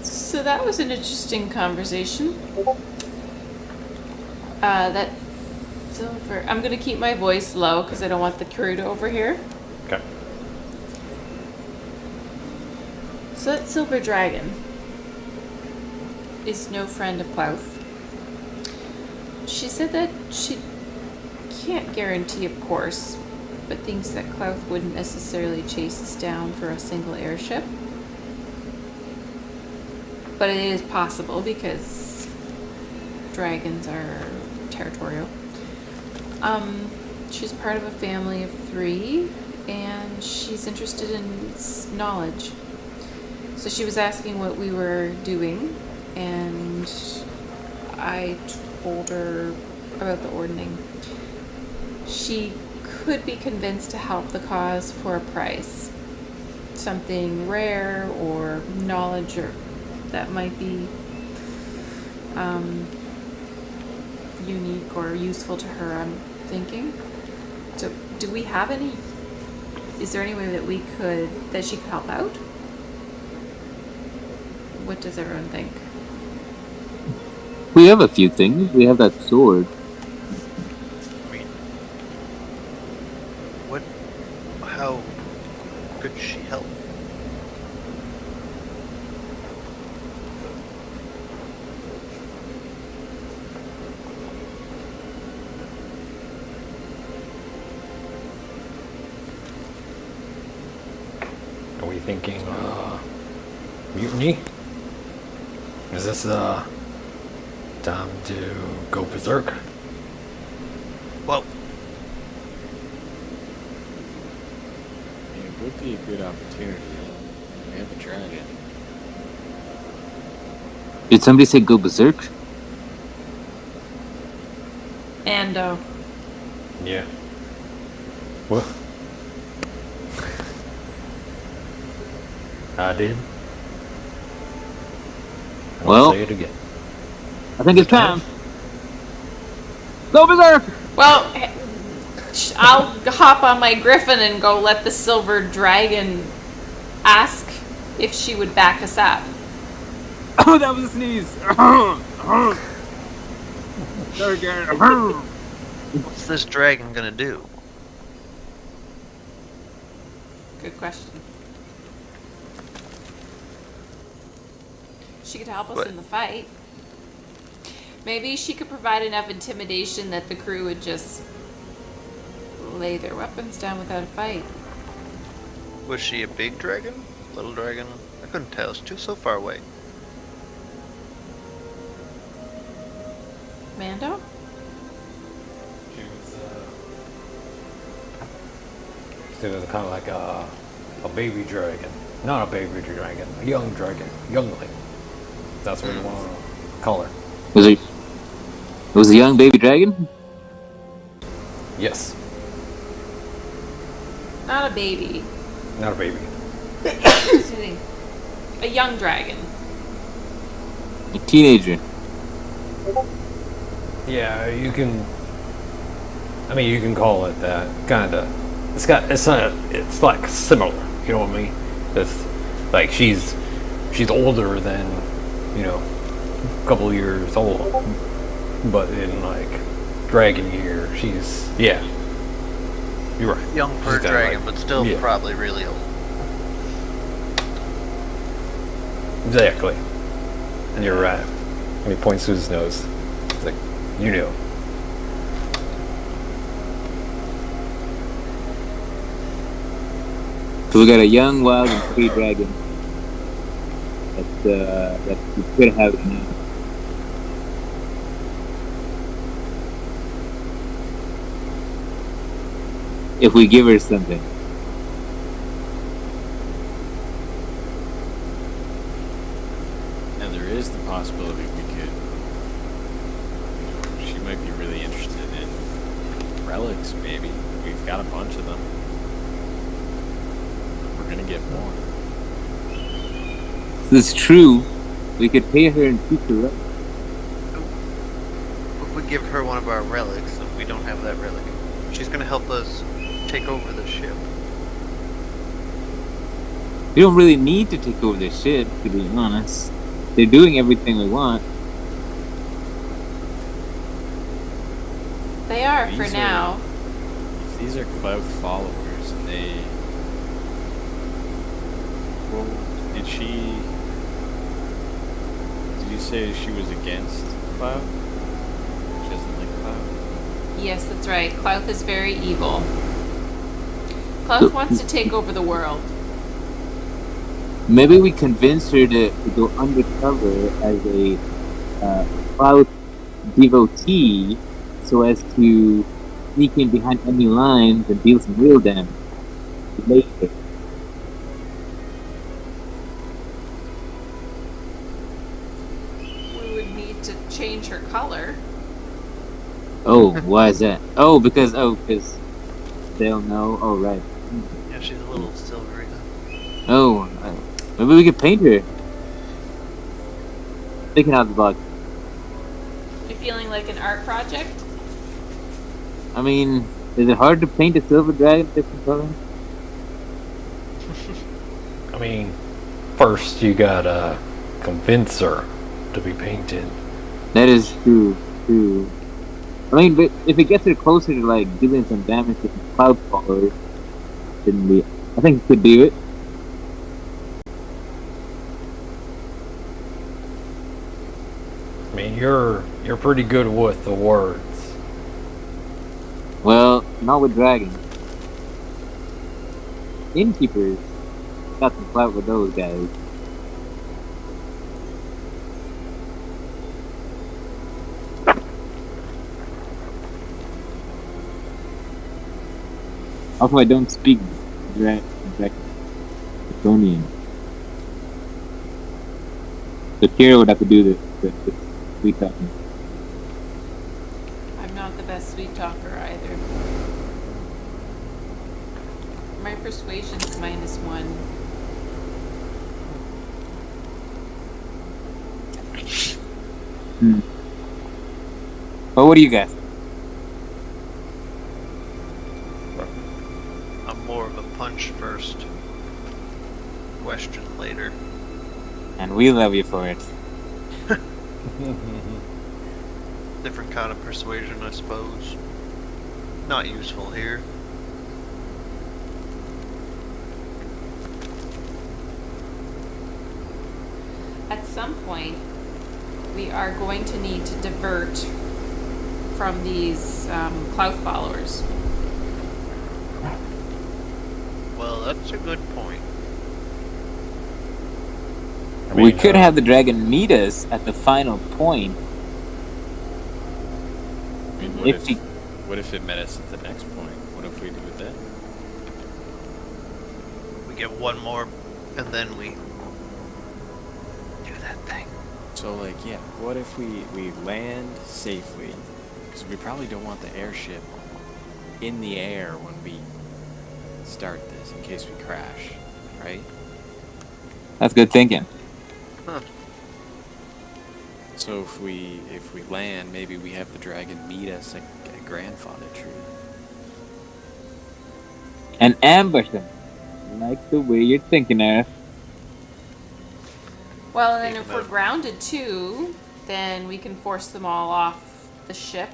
So that was an interesting conversation. That silver. I'm gonna keep my voice low because I don't want the crew to overhear. Okay. So that silver dragon is no friend of Klauth. She said that she can't guarantee, of course, but thinks that Klauth wouldn't necessarily chase us down for a single airship. But it is possible because dragons are territorial. She's part of a family of 3, and she's interested in knowledge. So she was asking what we were doing, and I told her about the ordning. She could be convinced to help the cause for a price. Something rare or knowledge or that might be unique or useful to her, I'm thinking. So do we have any, is there any way that she could help out? What does everyone think? We have a few things. We have that sword. I mean, how could she help? Are we thinking mutiny? Is this time to go berserk? Well, It would be a good opportunity. We have a dragon. Did somebody say go berserk? Ando. Yeah. What? I did. I'll Well- say it again. I think it's time. Go berserk! Well, I'll hop on my griffin and go let the silver dragon ask if she would back us up. Oh, that was a sneeze. Sorry, Garen. what's this dragon gonna do? Good question. She could help us What? in the fight. Maybe she could provide enough intimidation that the crew would just lay their weapons down without a fight. Was she a big dragon? Little dragon? I couldn't tell. She was so far away. Mando? So it's kind of like a baby dragon. Not a baby dragon, a young dragon. Youngling. That's what you want to call her. Was a young baby dragon? Yes. Not a baby. Not a baby. Excuse me. A young dragon. A teenager. Yeah, you can. I mean, you can call it that. Kinda. It's like similar. You know what I mean? It's like she's older than, you know, a couple years old. But in like dragon year, she's You're right. Young for a She's kinda dragon, like- but still yeah. probably really old. Exactly. And you're right. And he points to his nose. It's like, you know. So we got a young, wild, and free dragon. That we could have now. If we give her something. And there is the possibility we could. She might be really interested in relics, maybe. We've got a bunch of them. We're gonna get more. So it's true. We could pay her in future relics. If we give her one of our relics, and we don't have that relic, she's gonna help us take over the ship. We don't really need to take over the ship, to be honest. They're doing everything we want. They are for These are- now. If these are cloud followers, and they. Well, did you say she was against Cloud? She doesn't like Cloud? Yes, that's right. Clouth is very evil. Clouth wants to take over the world. Maybe we convince her to go undercover as a cloud devotee so as to sneak in behind enemy lines and deal some real damage later. We would need to change her color. Oh, why is that? Because they'll know. Oh, right. Yeah, she's a little silvery. Oh, maybe we could paint her. Thinking out the box. You're feeling like an art project? I mean, is it hard to paint a silver dragon different color? I mean, first you gotta convince her to be painted. That is true. True. I mean, but if it gets her closer to like dealing some damage to the cloud followers, then I think we could do it. I mean, you're pretty good with the words. Well, not with dragons. Innkeepers got some clout with those guys. Also, I don't speak Draconian. So Kira would have to do the sweet talking. I'm not the best sweet talker either. My persuasion's -1. But what do you guys think? I'm more of a punch first, question later. And we love you for it. Different kind of persuasion, I suppose. Not useful here. At some point, we are going to need to divert from these clout followers. Well, that's a good point. I We mean, could have the dragon meet us at the final point. I mean, If she- what if it met us at the next point? What if we do it then? get one more, and then we do that thing. So, like, yeah, what if we land safely? Because we probably don't want the airship in the air when we start this, in case we crash, right? That's good thinking. Huh. So if we land, maybe we have the dragon meet us at Grandfather Tree. And ambush them. Like the way you're thinking, Aerith. Well, and then Take if 'em we're out. grounded too, then we can force them all off the ship.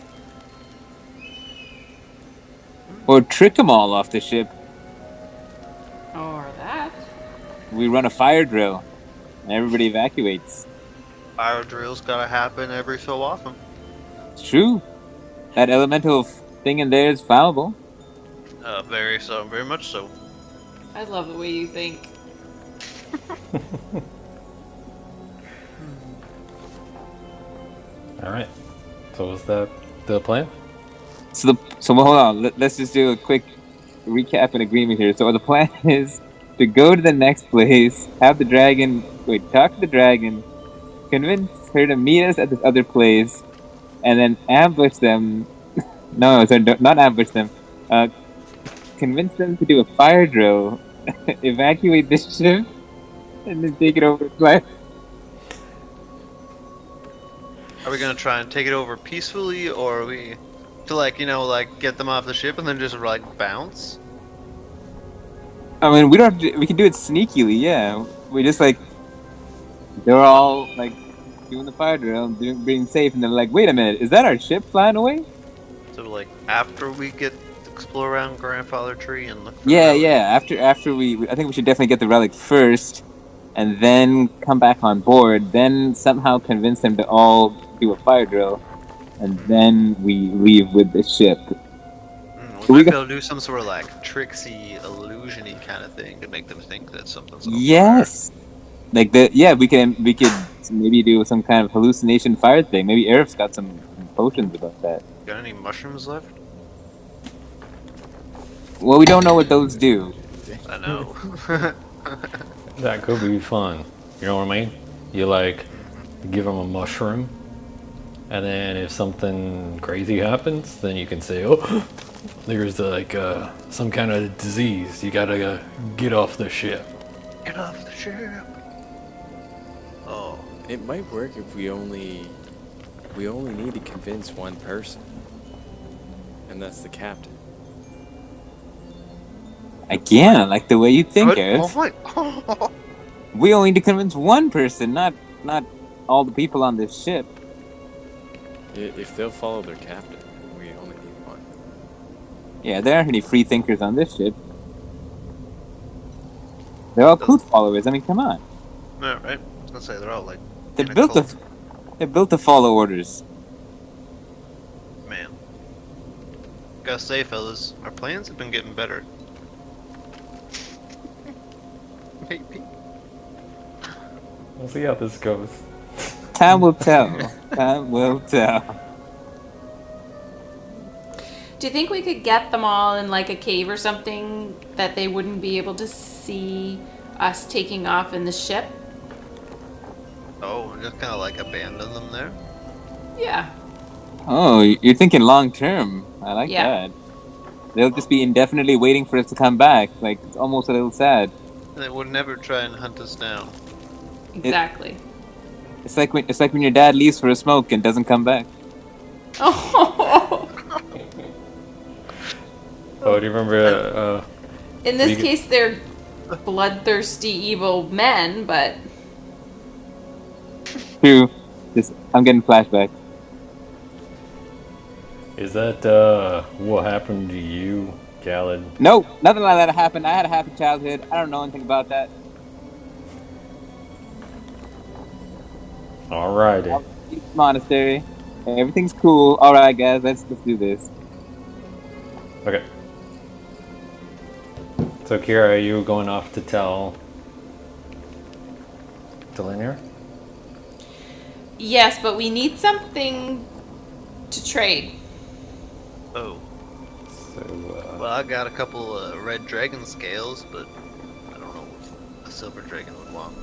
Or trick them all off the ship. Or that. We run a fire drill. And everybody evacuates. Fire drills gotta happen every so often. It's true. That elemental thing in there is fallible. Very much so. I love the way you think. All right. So was that the plan? So hold on. Let's just do a quick recap and agreement here. So the plan is to go to the next place, have the dragon. Wait, talk to the dragon, convince her to meet us at this other place, and then ambush them. No, sorry, not ambush them. Convince them to do a fire drill, evacuate the ship, and then take it over. Are we gonna try and take it over peacefully, or are we to like get them off the ship and then just like bounce? I mean, we don't. Have to, we can do it sneakily. Yeah, we just like they're all like doing the fire drill, being safe, and they're like, "Wait a minute, is that our ship flying away?" So like after we get explore around Grandfather Tree and look. For Yeah, relics? yeah. After I think we should definitely get the relic first, and then come back on board. Then somehow convince them to all do a fire drill, and then we leave with the ship. We We might be got- able to do some sort of like tricksy, illusion-y kind of thing to make them think that something's on Yes, like we could maybe do some kind of hallucination fire thing. Maybe Aerith's got some potions about that. fire. Got any mushrooms left? Well, we don't know what those do. I know. That could be fun. You know what I mean? You like give them a mushroom, and then if something crazy happens, then you can say, "Oh, there's like some kind of disease. You gotta get off the ship." Get off the ship. Oh, It might work if we only need to convince one person, and that's the captain. Again, I like the way you think, What? Aerith. Oh my! We only need to convince one person, not all the people on this ship. If they'll follow their captain, we only need one. Yeah, there aren't any free thinkers on this ship. They're all Poot followers. I mean, come on. Yeah, right. I was gonna say they're all like They're in a built to cult. they're built to follow orders. Man. Gotta say, fellas, our plans have been getting better. Maybe. We'll see how this goes. Time will tell. Time will tell. Do you think we could get them all in like a cave or something that they wouldn't be able to see us taking off in the ship? Oh, just kind of like abandon them there. Yeah. Oh, you're thinking long term. I like Yeah. that. They'll just be indefinitely waiting for us to come back. Like, it's almost a little sad. They would never try and hunt us down. Exactly. It's like when your dad leaves for a smoke and doesn't come back. Oh. Oh, do you remember? In this We could- case, they're bloodthirsty, evil men, but True. I'm getting flashbacks. Is that what happened to you, Khaled? No, nothing like that happened. I had a happy childhood. I don't know anything about that. Alrighty. Monastery. Everything's cool. All right, guys, let's do this. Okay. So, Kira, are you going off to tell Linear? yes, but we need something to trade. Oh, So, well, I got a couple red dragon scales, but I don't know silver dragon would want.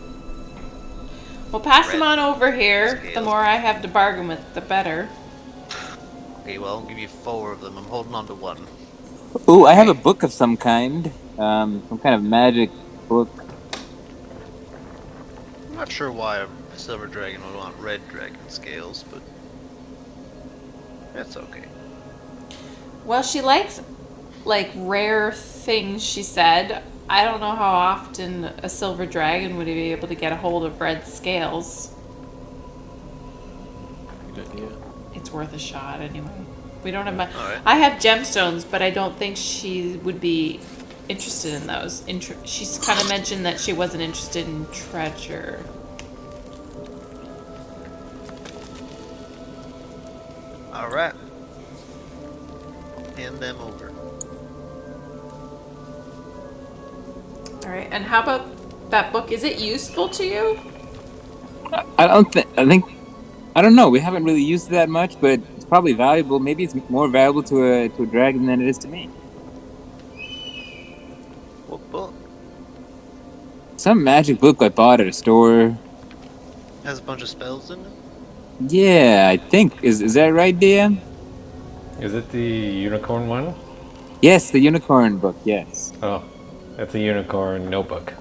Well, pass them Red on over here. The scales. more I have to bargain with, the better. Okay, well, I'll give you 4 of them. I'm holding on to 1. Ooh, I have a book of some kind. Some kind of magic book. I'm not sure why a silver dragon would want red dragon scales, but that's okay. Well, she likes like rare things, she said. I don't know how often a silver dragon would be able to get a hold of red scales. Good idea. It's worth a shot anyway. We don't have much. Alright. I have gemstones, but I don't think she would be interested in those. She's kind of mentioned that she wasn't interested in treasure. Alright. Hand them over. All right, and how about that book? Is it useful to you? I don't know. We haven't really used it that much, but it's probably valuable. Maybe it's more valuable to a dragon than it is to me. What book? Some magic book I bought at a store. Has a bunch of spells in it? Yeah, I think. Is that right, DM? Is it the unicorn one? Yes, the unicorn book. Yes. Oh, that's a unicorn notebook.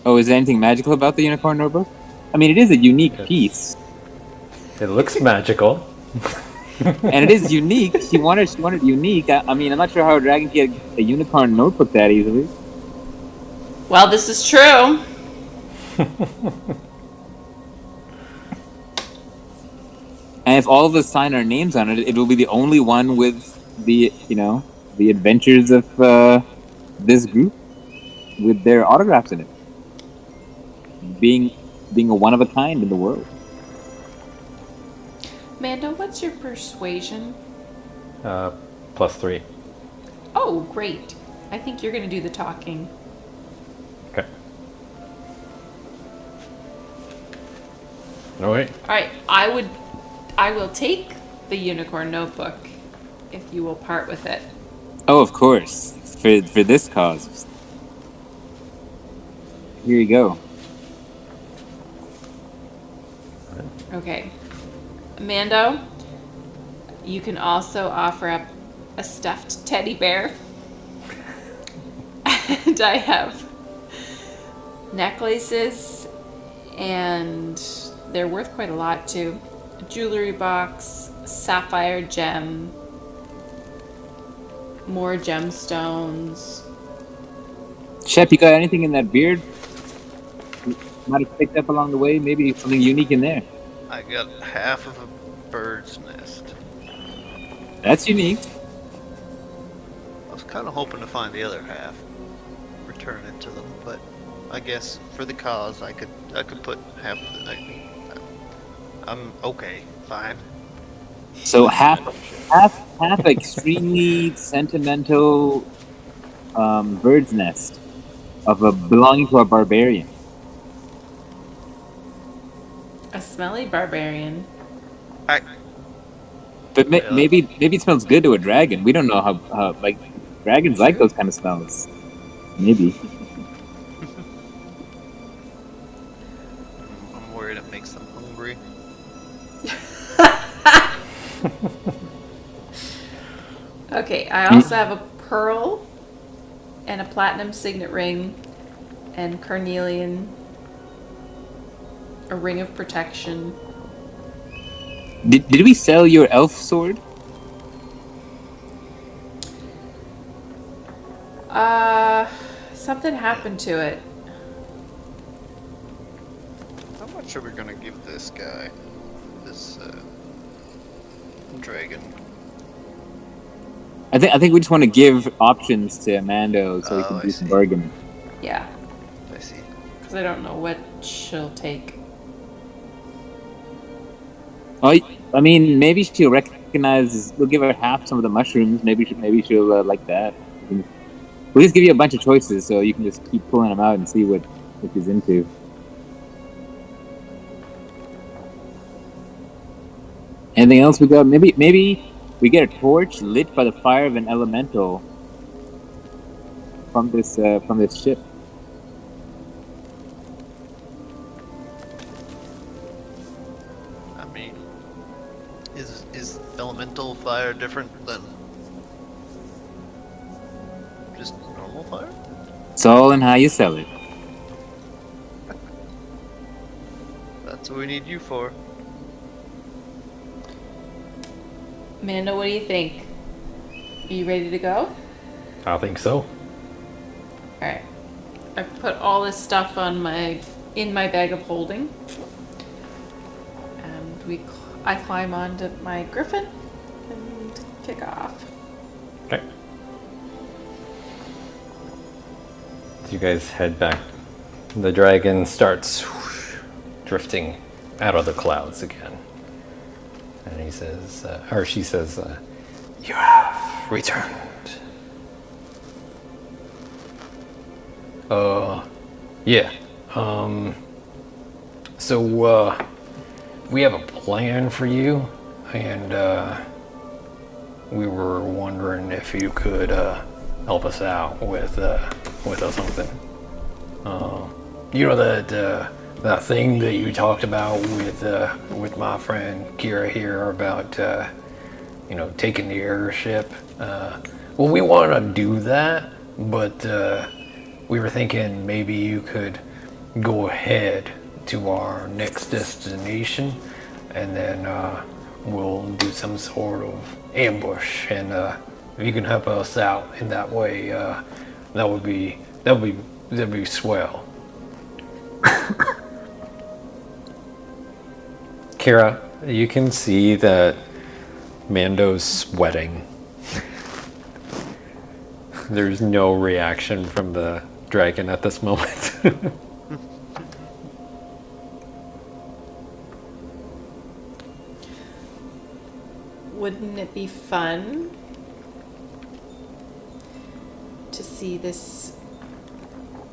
Oh, is there anything magical about the unicorn notebook? I mean, it is a unique Yes. piece, It looks magical. and it is unique. She wanted unique. I mean, I'm not sure how a dragon can get a unicorn notebook that easily. Well, this is true. And if all of us sign our names on it, it will be the only one with the the adventures of this group with their autographs in it. Being a one of a kind in the world. Mando, what's your persuasion? +3. Oh, great. I think you're going to do the talking. Okay. No wait. All right, I will take the unicorn notebook if you will part with it. Oh, of course, for this cause. Here you go. Okay. Mando, you can also offer up a stuffed teddy bear. And I have necklaces, and they're worth quite a lot too. A jewelry box, sapphire gem, more gemstones. Shep, you got anything in that beard? Might have picked up along the way. Maybe something unique in there. I got half of a bird's nest. That's unique. I was kind of hoping to find the other half, return it to them, but I guess for the cause, I could put half of the. I'm okay, fine. So half extremely sentimental bird's nest of a belonging to a barbarian. A smelly barbarian. But Yeah. maybe it smells good to a dragon. We don't know how like dragons like those kind of smells. Maybe. I'm worried it makes them hungry. Okay, I also have a pearl and a platinum signet ring and carnelian, a ring of protection. Did we sell your elf sword? Something happened to it. How much are we gonna give this guy? This dragon. I think we just want to give options to Mando so he Oh, can I do some see. bargaining. Yeah, I see. because I don't know what she'll take. Oh, I mean, maybe she'll recognize. We'll give her half some of the mushrooms. Maybe she'll like that. We'll just give you a bunch of choices, so you can just keep pulling them out and see what she's into. Anything else we got? Maybe we get a torch lit by the fire of an elemental from this ship. fire different than just normal fire? It's all in how you sell it. That's what we need you for. Amanda, what do you think? Are you ready to go? I think so. Alright. I've put all this stuff in my bag of holding. And I climb onto my griffin and kick off. Okay. So you guys head back. The dragon starts drifting out of the clouds again. And he says, or she says, you have returned. Yeah. So, we have a plan for you, and, we were wondering if you could, help us out with something. You know that thing that you talked about with my friend Kira here about, taking the airship? Well, we want to do that, but, we were thinking maybe you could go ahead to our next destination, and then we'll do some sort of ambush. And if you can help us out in that way, that'd be swell. Kira, you can see that Mando's sweating. There's no reaction from the dragon at this moment. Wouldn't it be fun to see this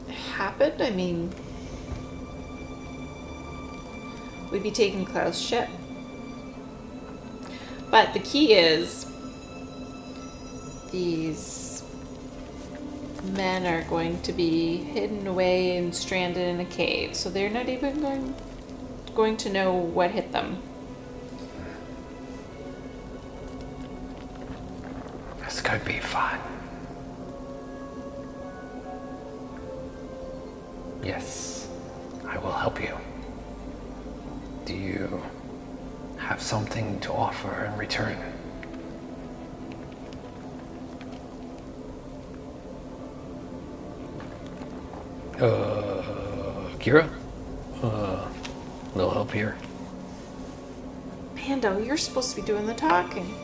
happen? I mean, we'd be taking Klaus' ship. But the key is these men are going to be hidden away and stranded in a cave, so they're not even going to know what hit them. This could be fun. Yes, I will help you. Do you have something to offer in return? Kira? No help here? Pando, you're supposed to be doing the talking.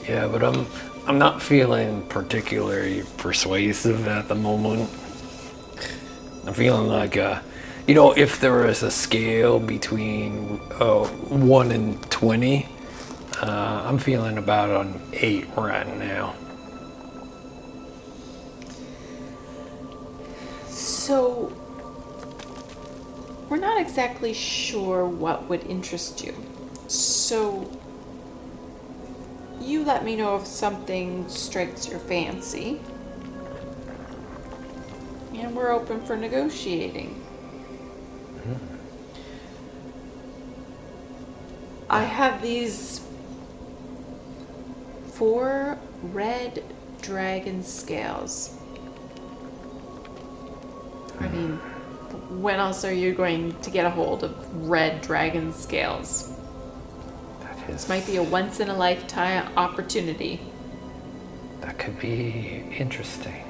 Yeah, but I'm not feeling particularly persuasive at the moment. I'm feeling like, if there was a scale between 1 and 20, I'm feeling about an 8 right now. So, we're not exactly sure what would interest you. So, you let me know if something strikes your fancy. And we're open for negotiating. I have these 4 red dragon scales. I mean, when else are you going to get a hold of red dragon scales? This might be a once-in-a-lifetime opportunity. That could be interesting.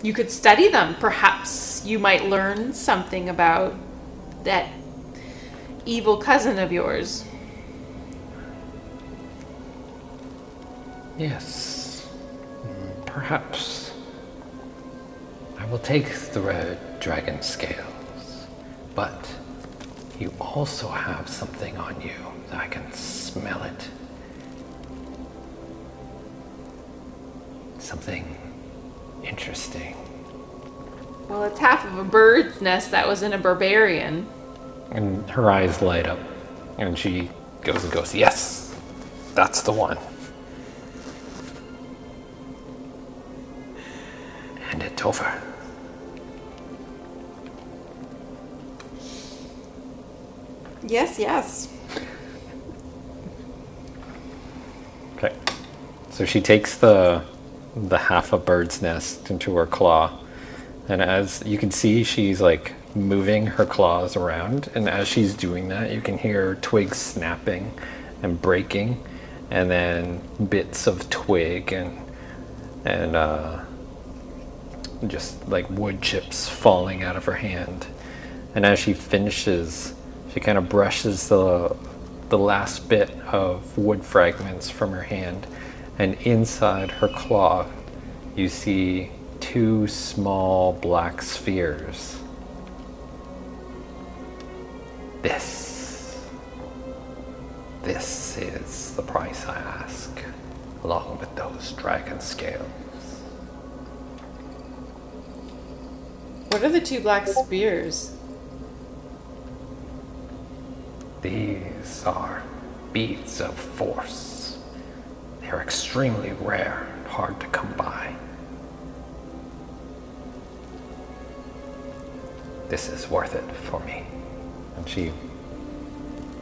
You could study them. Perhaps you might learn something about that evil cousin of yours. Yes, perhaps. I will take the red dragon scales, but you also have something on you that I can smell it. Something interesting. Well, it's half of a bird's nest that was in a barbarian. And her eyes light up, and she goes, yes, that's the one. Hand it over. Yes, yes. So she takes the half a bird's nest into her claw, and as you can see, she's like moving her claws around, and as she's doing that, you can hear twigs snapping and breaking, and then bits of twig and just like wood chips falling out of her hand. And as she finishes, she kind of brushes the last bit of wood fragments from her hand, and inside her claw you see two small black spheres. This is the price I ask, along with those dragon scales. What are the two black spears? These are beads of force. They're extremely rare and hard to come by. This is worth it for me. And she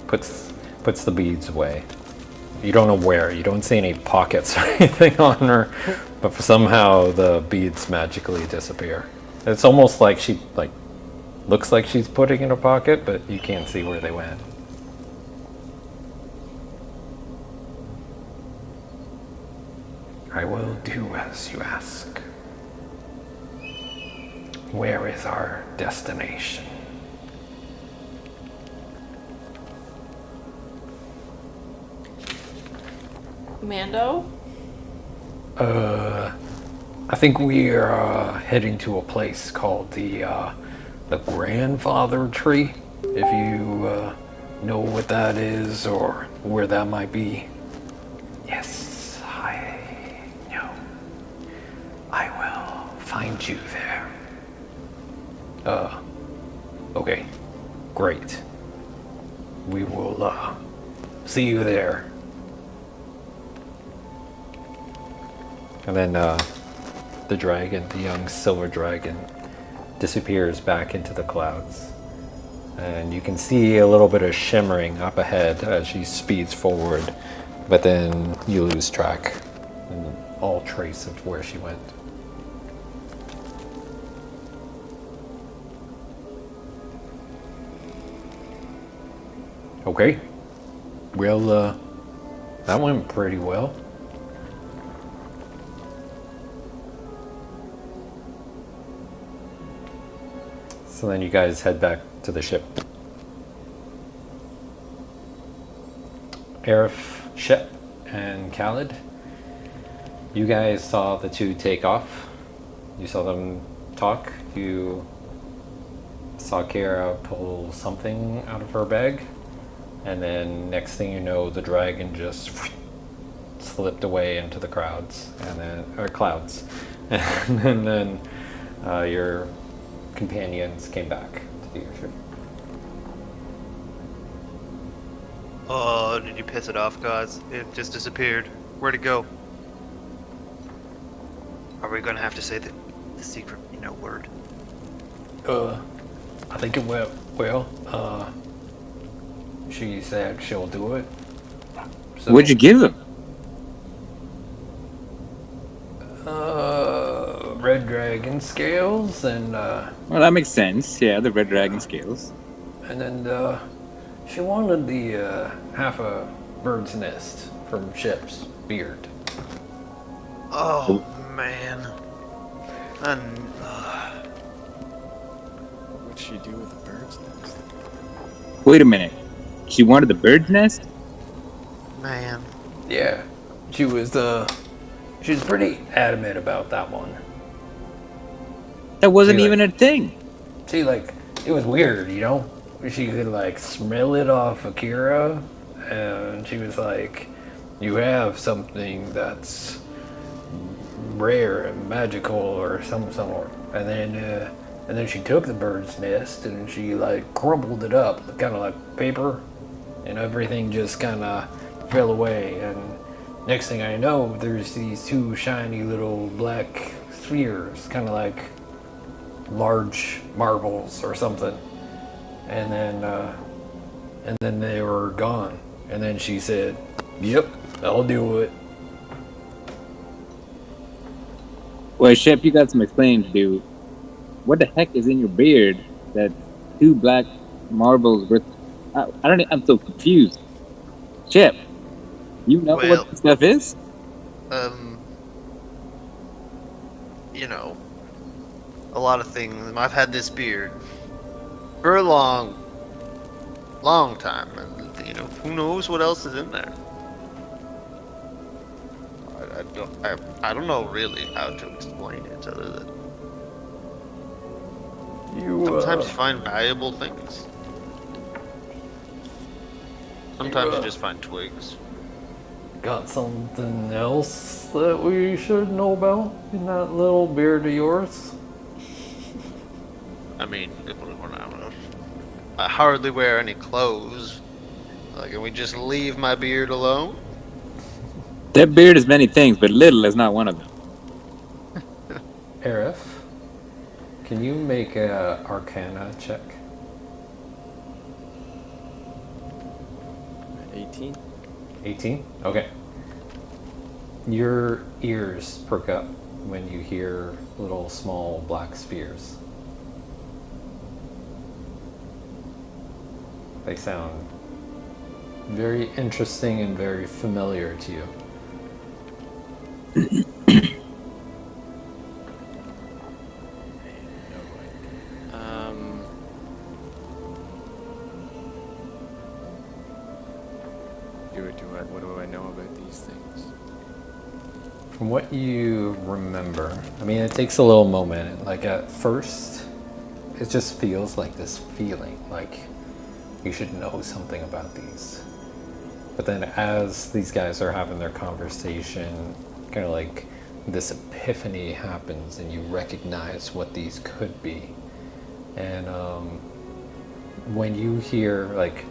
puts the beads away. You don't know where. You don't see any pockets or anything on her, but somehow the beads magically disappear. It's almost like she looks like she's putting in a pocket, but you can't see where they went. I will do as you ask. Where is our destination? Mando? I think we are heading to a place called the grandfather tree. If you know what that is or where that might be. Yes, I know. I will find you there. Okay, great. We will see you there. And then the dragon, the young silver dragon, disappears back into the clouds. And you can see a little bit of shimmering up ahead as she speeds forward, but then you lose track and all trace of where she went. Okay. Well, that went pretty well. So then you guys head back to the ship. Arif, Shep, and Khalid, you guys saw the two take off. You saw them talk. You saw Kara pull something out of her bag. And then next thing you know, the dragon just slipped away into the clouds. And then your companions came back to the airship. Oh, did you piss it off, guys? It just disappeared. Where'd it go? Are we gonna have to say the secret, word? I think it went well. She said she'll do it. So, What'd you give him? red dragon scales and Well, that makes sense. Yeah, the red dragon scales. and then she wanted the half a bird's nest from Shep's beard. Oh, man. What'd she do with the bird's nest? Wait a minute. She wanted the bird's nest? Man. Yeah, she was pretty adamant about that one. That wasn't She, even a thing. See, it was weird, She could, smell it off Akira, and she was like, you have something that's rare and magical or some sort. And then she took the bird's nest and she, crumpled it up, kind of like paper, and everything just kind of fell away. And next thing I know, there's these two shiny little black spheres, kind of like large marbles or something, and then they were gone. And then she said, "Yep, I'll do it." Well, Shep, you got some explaining to do. What the heck is in your beard? That 2 black marbles worth. I don't. I'm so confused. Shep, you know what Well, this stuff is? um, you know, a lot of things. I've had this beard for a long, long time, and who knows what else is in there. I don't know really how to explain it other than You, sometimes you find valuable things. Sometimes you just find twigs. got something else that we should know about in that little beard of yours? I mean, I hardly wear any clothes. Like, can we just leave my beard alone? That beard is many things, but little is not one of them. Arif, can you make a Arcana check? 18. 18? Okay. Your ears perk up when you hear little small black spears. They sound very interesting and very familiar to you. What do I know about these things? From what you remember, I mean, it takes a little moment. Like at first, it just feels like this feeling, like you should know something about these. But then as these guys are having their conversation, kind of like this epiphany happens and you recognize what these could be. And when you hear, like,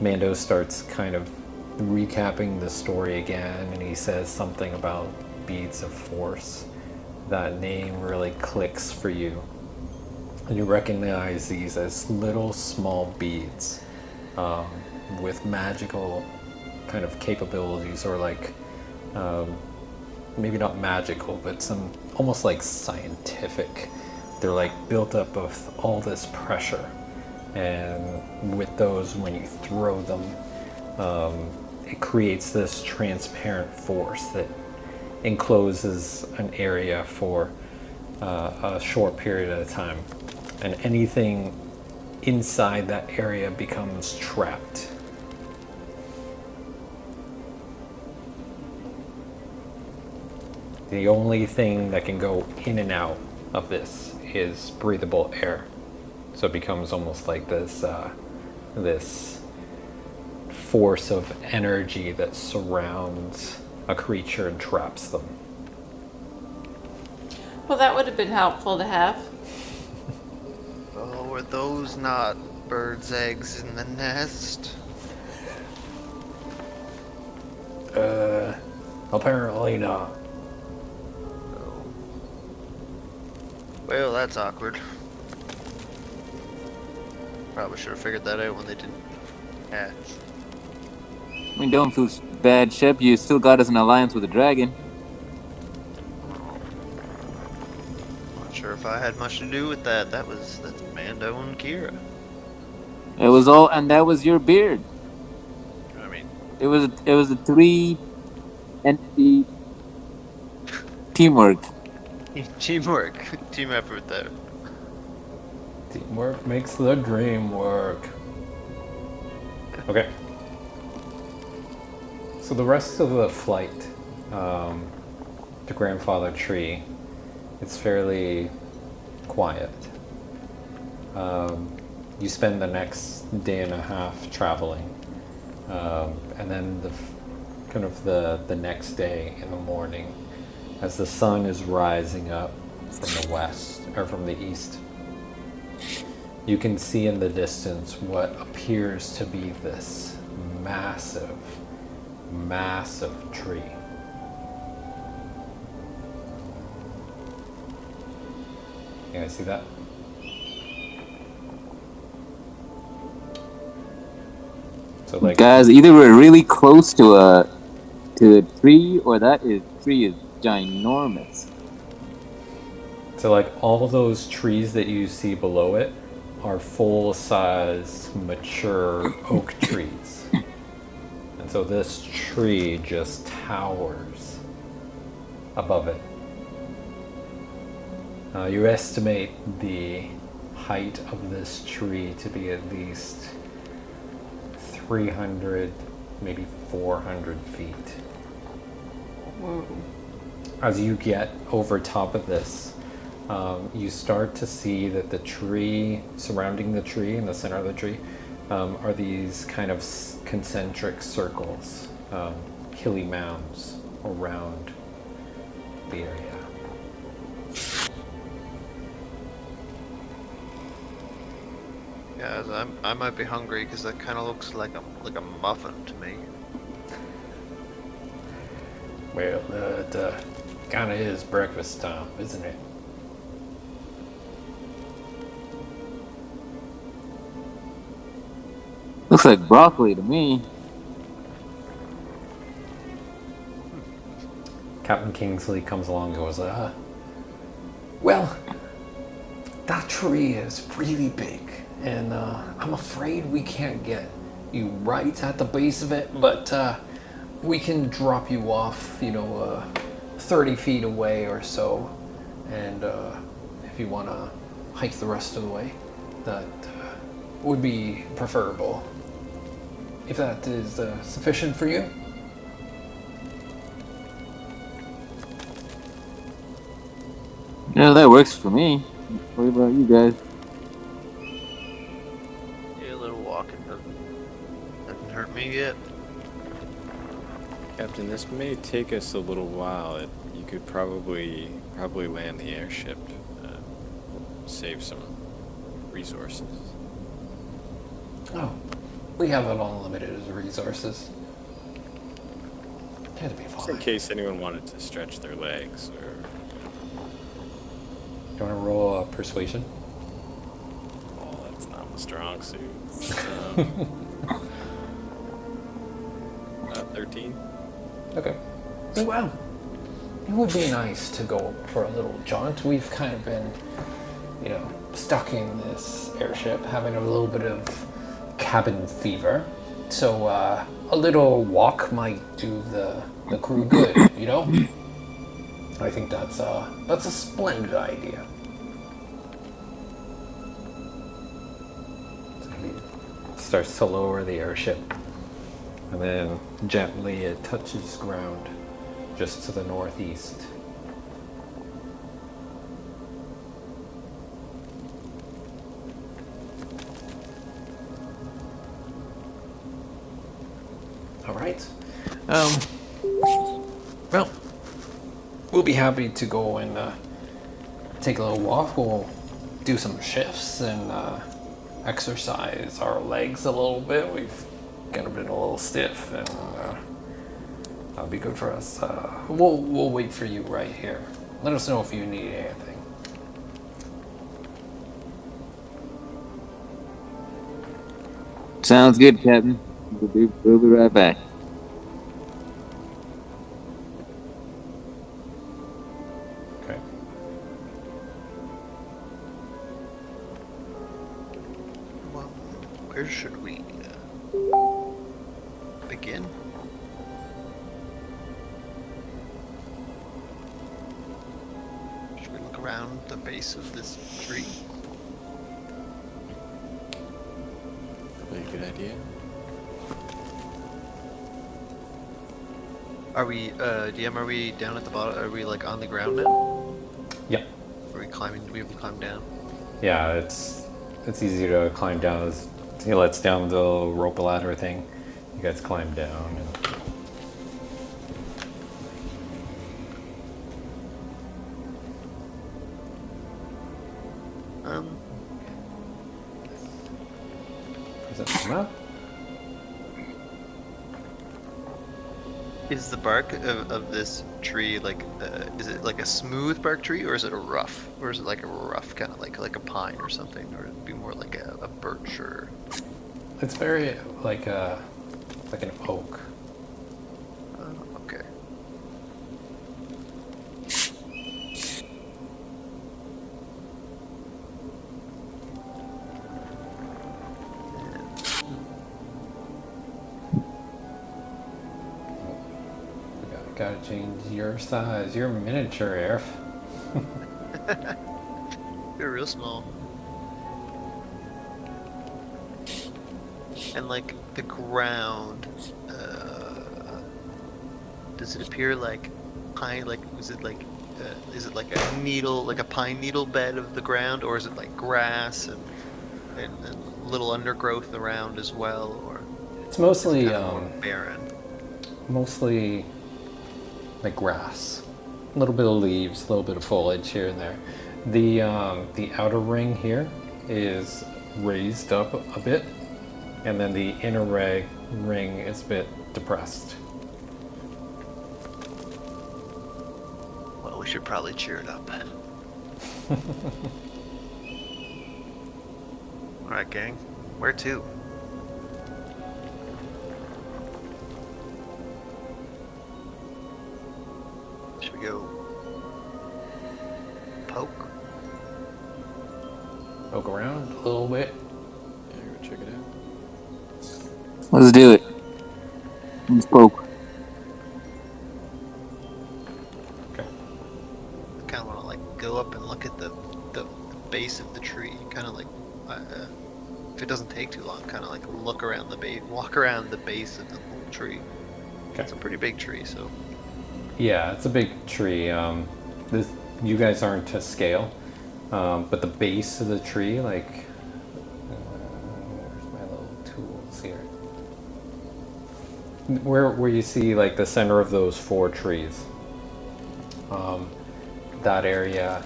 Mando starts kind of recapping the story again, and he says something about beads of force, that name really clicks for you. And you recognize these as little small beads with magical kind of capabilities, or like maybe not magical, but some almost like scientific. They're like built up of all this pressure, and with those, when you throw them, it creates this transparent force that encloses an area for a short period at a time, and anything inside that area becomes trapped. The only thing that can go in and out of this is breathable air. So it becomes almost like this this force of energy that surrounds a creature and traps them. Well, that would have been helpful to have. Oh, were those not birds' eggs in the nest? Apparently not. Oh. Well, that's awkward. Probably should have figured that out when they didn't hatch. I mean, don't feel bad, Shep. You still got us an alliance with a dragon. Not sure if I had much to do with that. That's Mando and Kira. It was all, and that was your beard. I mean, It was a 3-entity teamwork. teamwork, team effort there. Teamwork makes the dream work. Okay. So the rest of the flight to Grandfather Tree, it's fairly quiet. You spend the next day and a half traveling, and then the next day in the morning, as the sun is rising up from the west or from the east, you can see in the distance what appears to be this massive tree. You guys see that? So like, Guys, either we're really close to a tree, or that tree is ginormous. So like all of those trees that you see below it are full-size mature oak trees. And so this tree just towers above it. You estimate the height of this tree to be at least 300, maybe 400 feet. Whoa. As you get over top of this, you start to see that the tree, surrounding the tree, in the center of the tree, are these kind of concentric circles, hilly mounds around the area. Yeah, I might be hungry because that kind of looks like a muffin to me. Well, it kind of is breakfast time, isn't it? Looks like broccoli to me. Captain Kingsley comes along and goes, well, that tree is really big, and I'm afraid we can't get you right at the base of it, but we can drop you off, 30 feet away or so, and if you want to hike the rest of the way, that would be preferable. If that is sufficient for you. Yeah, that works for me. What about you guys? Yeah, a little walking doesn't hurt me yet. Captain, this may take us a little while. You could probably land the airship, save some resources. Oh, we have unlimited resources. That'd be Just in fine. case anyone wanted to stretch their legs or... Do you want to roll persuasion? Oh, that's not my strong suit. 13? Okay. Well, it would be nice to go for a little jaunt. We've kind of been, stuck in this airship, having a little bit of cabin fever. So a little walk might do the crew good, I think that's a splendid idea. So he starts to lower the airship, and then gently it touches ground just to the northeast. All right. Well, we'll be happy to go and take a little walk. We'll do some shifts and exercise our legs a little bit. We've kind of been a little stiff, and that'll be good for us. We'll wait for you right here. Let us know if you need anything. Sounds good, Captain. We'll be right back. Okay. Well, where should we begin? Should we look around the base of this tree? Probably a good idea. Are we, DM, are we down at the bottom? Are we like on the ground now? Yep. Are we climbing? Do we have to climb down? Yeah, it's easy to climb down. He lets down the rope ladder thing. You guys climb down. Present the map. Is the bark of this tree like, is it like a smooth bark tree, or is it a rough? Or is it like a rough, kind of like a pine or something? Or it'd be more like a birch or... It's very like an oak. Okay. Gotta change your size. You're miniature, Airf. They're real small. And like the ground, does it appear like pine? Like is it like a needle, like a pine needle bed of the ground, or is it like grass and little undergrowth around as well, or It's is it mostly kind of more barren? mostly like grass, a little bit of leaves, a little bit of foliage here and there. The outer ring here is raised up a bit, and then the inner ring is a bit depressed. Well, we should probably cheer it up. All right, gang. Where to? Should we go poke? Poke around a little bit. Yeah, go check it out. Let's do it. Let's poke. Okay. I kind of want to like go up and look at the base of the tree. Kind of like, if it doesn't take too long, kind of like look around the base, walk around the base of the whole tree. Okay. It's a pretty big tree, so Yeah, it's a big tree. You guys aren't to scale, but the base of the tree, like, where's my little tools here? Where you see like the center of those 4 trees, that area,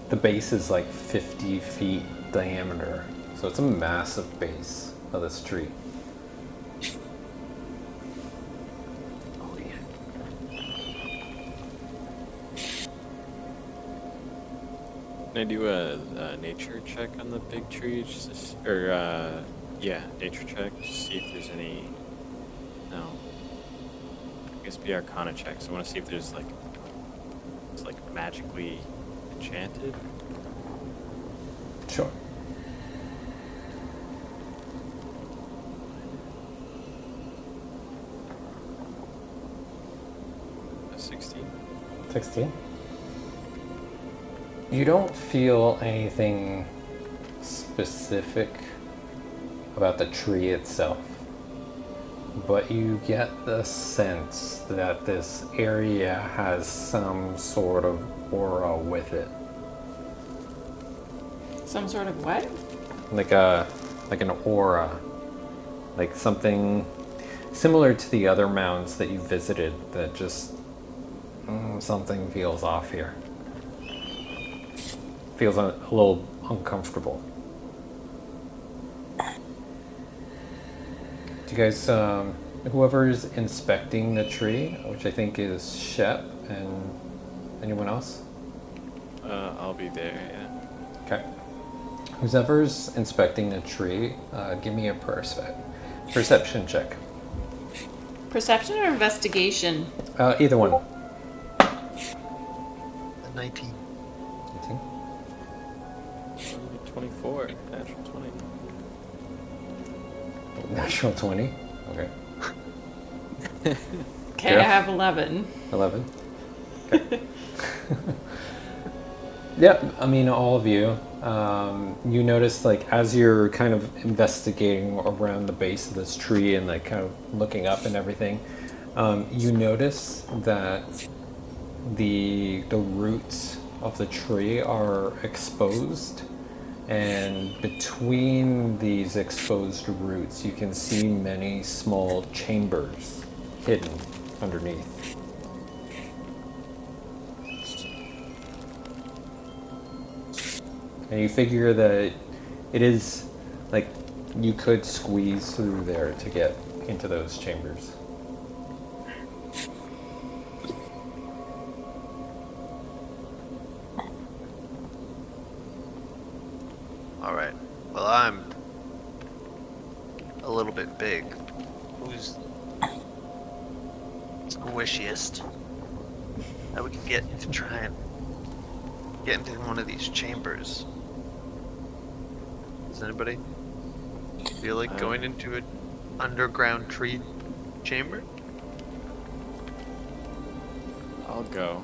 the base is like 50 feet diameter, so it's a massive base of this tree. oh yeah. Can I do a nature check on the big tree? Nature check to see if there's any. No. I guess be Arcana checks. I want to see if there's like, it's like magically enchanted. Sure. A 16. 16. You don't feel anything specific about the tree itself, but you get the sense that this area has some sort of aura with it. Some sort of what? Like an aura. Like something similar to the other mounds that you visited that just something feels off here. Feels a little uncomfortable. Do you guys, whoever's inspecting the tree, which I think is Shep and anyone else? I'll be there, yeah. Okay. Whoever's inspecting the tree, give me a perception check. Perception or investigation? Either one. A 19. 18. 24, natural 20. Natural 20. Okay. Okay, Yeah. I have 11. 11. Okay. Yeah, I mean, all of you. You notice, like, as you're kind of investigating around the base of this tree and, like, kind of looking up and everything, you notice that the roots of the tree are exposed, and between these exposed roots, you can see many small chambers hidden underneath. And you figure that it is, like, you could squeeze through there to get into those chambers. All right. Well, I'm a little bit big. Who's squishiest that we can get to try and get into one of these chambers? Does anybody feel like going into an underground tree chamber? I'll go.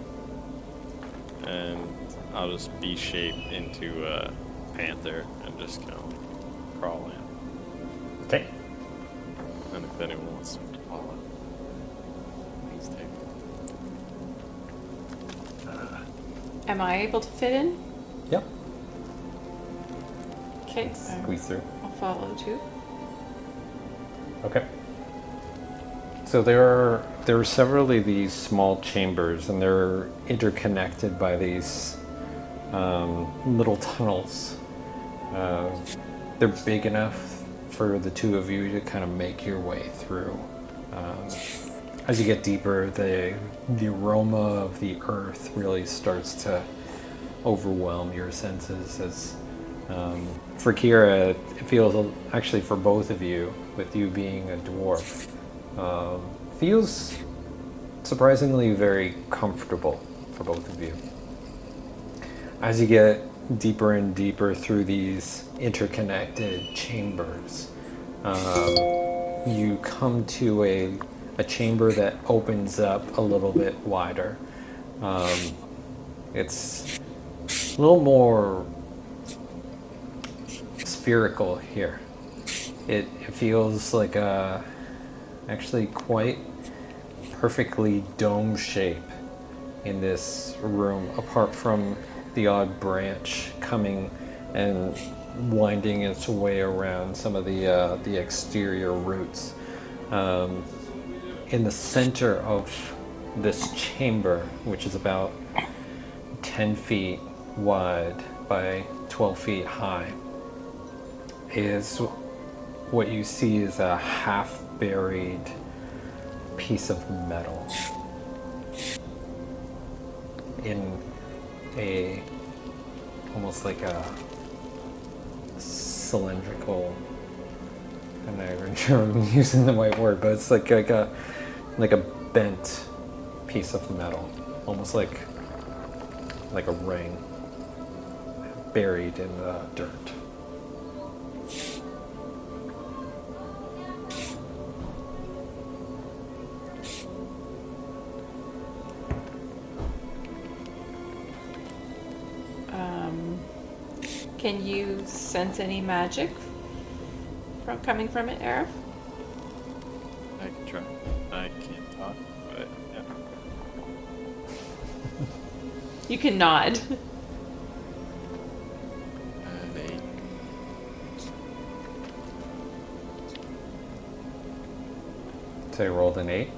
And I'll just B-shape into a panther and just go crawl in. Okay. And if anyone wants to follow, please take it. Am I able to fit in? Yep. Okay. Squeeze through. I'll follow too. Okay. So there are several of these small chambers, and they're interconnected by these little tunnels. They're big enough for the two of you to kind of make your way through. As you get deeper, the aroma of the earth really starts to overwhelm your senses. As for Kira, it feels actually for both of you, with you being a dwarf, feels surprisingly very comfortable for both of you. As you get deeper and deeper through these interconnected chambers, you come to a chamber that opens up a little bit wider. It's a little more spherical here. It feels like a actually quite perfectly dome shape in this room, apart from the odd branch coming and winding its way around some of the exterior roots. In the center of this chamber, which is about 10 feet wide by 12 feet high, is what you see is a half-buried piece of metal in a almost like a cylindrical, I'm not even sure I'm using the right word, but it's like a bent piece of metal, almost like a ring buried in the dirt. Can you sense any magic coming from it, Arif? I can try. I can't talk, but yeah. You can nod. They So you rolled an 8?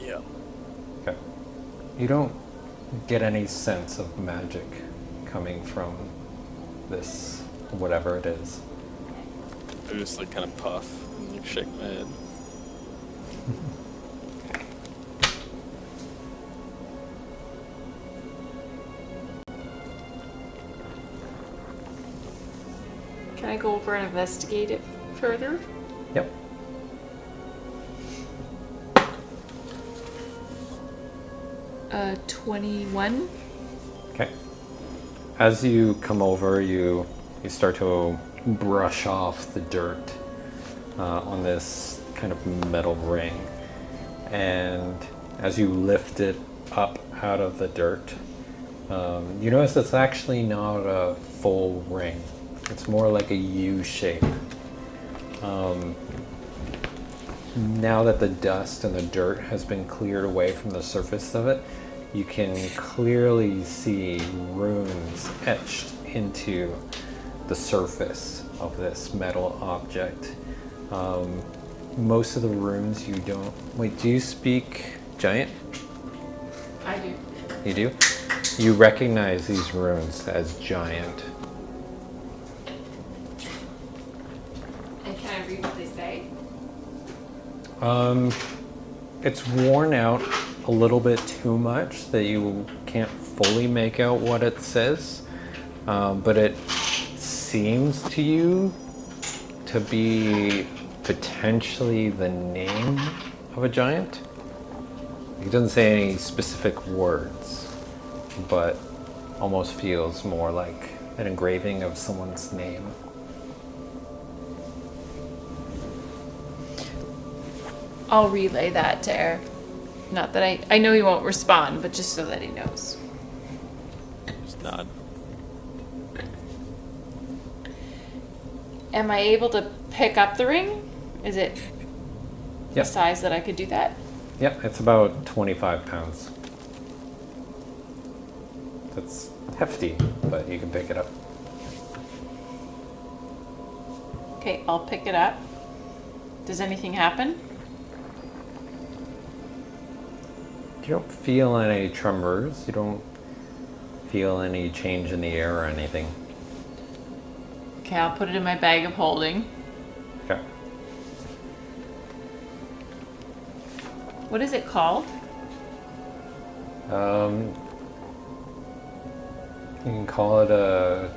yeah. Okay. You don't get any sense of magic coming from this, whatever it is. I just like kind of puff and like shake my head. Can I go over and investigate it further? Yep. Uh, 21. Okay. As you come over, you start to brush off the dirt on this kind of metal ring. And as you lift it up out of the dirt, you notice it's actually not a full ring. It's more like a U shape. Now that the dust and the dirt has been cleared away from the surface of it, you can clearly see runes etched into the surface of this metal object. Most of the runes you don't... Wait, do you speak Giant? I do. You do? You recognize these runes as Giant. And can I read what they say? It's worn out a little bit too much that you can't fully make out what it says, but it seems to you to be potentially the name of a giant. It doesn't say any specific words, but almost feels more like an engraving of someone's name. I'll relay that to Eric. Not that I know he won't respond, but just so that he knows. Just nod. Am I able to pick up the ring? Is it the Yep. size that I could do that? Yep, it's about 25 pounds. That's hefty, but you can pick it up. Okay, I'll pick it up. Does anything happen? You don't feel any tremors. You don't feel any change in the air or anything. Okay, I'll put it in my bag of holding. Okay. What is it called? You can call it a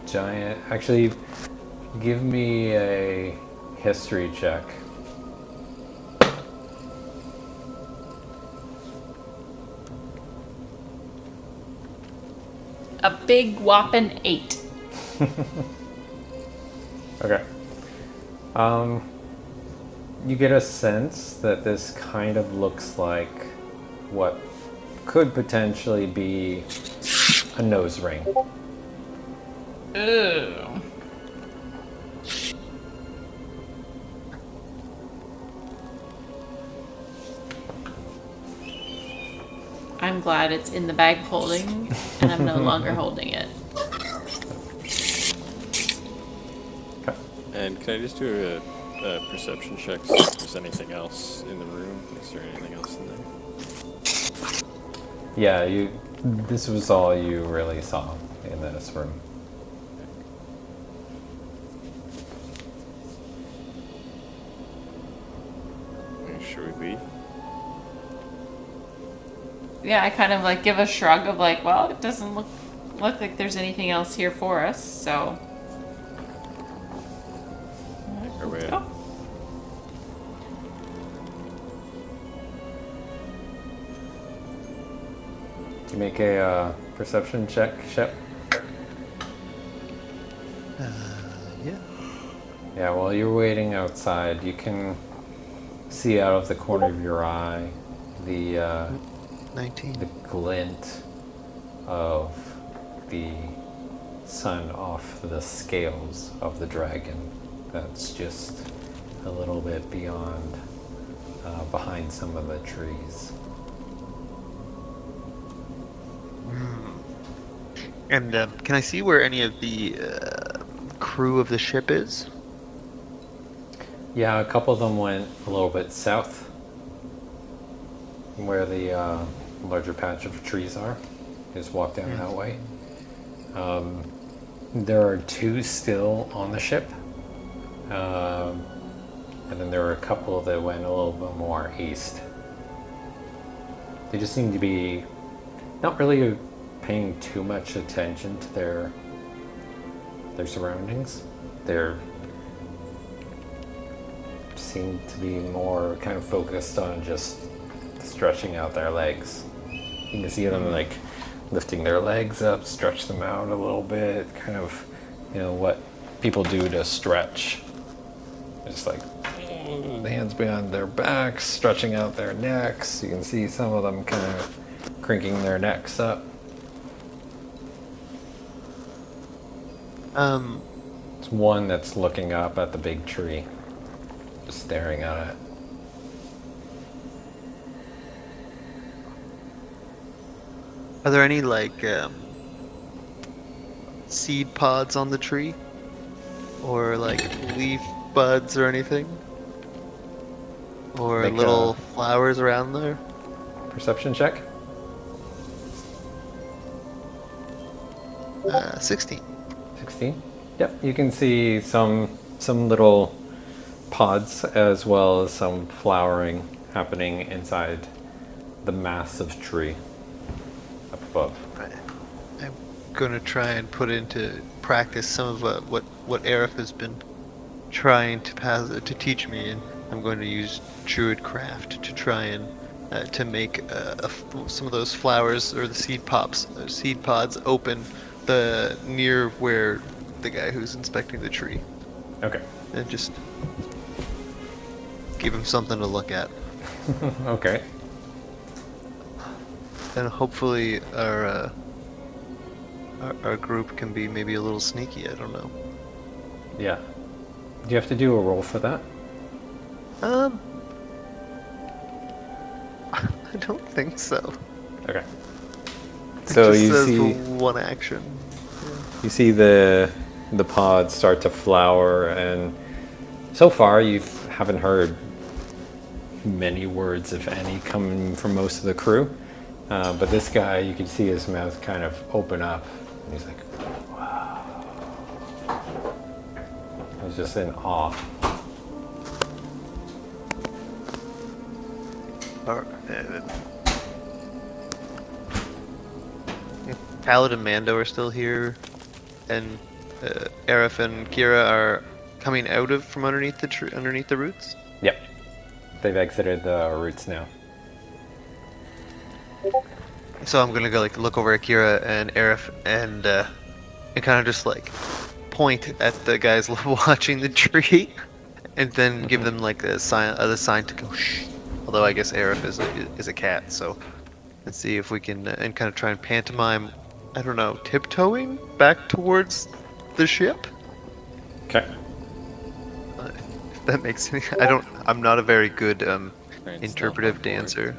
giant. Actually, give me a history check. A big whopping 8. Okay. You get a sense that this kind of looks like what could potentially be a nose ring. Ooh. I'm glad it's in the bag of holding, and I'm no longer holding it. Okay. And can I just do a perception check to see if there's anything else in the room? Is there anything else in there? Yeah, this was all you really saw in this room. Should we leave? Yeah, I kind of like give a shrug of like, well, it doesn't look like there's anything else here for us, so. Our way Let's out. go. You make a perception check, Shep. Yeah. Yeah, while you're waiting outside, you can see out of the corner of your eye the 19. glint of the sun off the scales of the dragon. That's just a little bit beyond, behind some of the trees. And can I see where any of the crew of the ship is? Yeah, a couple of them went a little bit south, where the larger patch of trees are. Just walk down that way. There are 2 still on the ship, and then there are a couple that went a little bit more east. They just seem to be not really paying too much attention to their surroundings. They're seem to be more kind of focused on just stretching out their legs. You can see them like lifting their legs up, stretch them out a little bit, kind of, what people do to stretch. Just like the hands behind their backs, stretching out their necks. You can see some of them kind of cranking their necks up. It's one that's looking up at the big tree, just staring at it. Are there any like seed pods on the tree, or like leaf buds or anything, or Like, little flowers around there? Perception check. 16. 16. Yep, you can see some little pods as well as some flowering happening inside the massive tree up above. I'm gonna try and put into practice some of what Aerith has been trying to teach me, and I'm going to use Druidcraft to try and to make some of those flowers or the seed pods open the near where the guy who's inspecting the tree, Okay. and just give him something to look at. Okay. And hopefully our group can be maybe a little sneaky. I don't know. Yeah. Do you have to do a roll for that? Um, I don't think so. Okay. It So just you says see, one action. the pods start to flower, and so far you haven't heard many words, if any, coming from most of the crew. But this guy, you can see his mouth kind of open up, and he's like, "Wow!" He's just in awe. Khaled and Mando are still here, and Aerith and Kira are coming out of from underneath the roots. Yep. They've exited the roots now. So I'm gonna go like look over at Kira and Aerith and kind of just like point at the guys watching the tree, and then give them like the sign to go shh. Although I guess Aerith is a cat, so let's see if we can and kind of try and pantomime. I don't know, tiptoeing back towards the ship. Okay. If that makes any. I'm not a very good Try and interpretive stealth on board. dancer.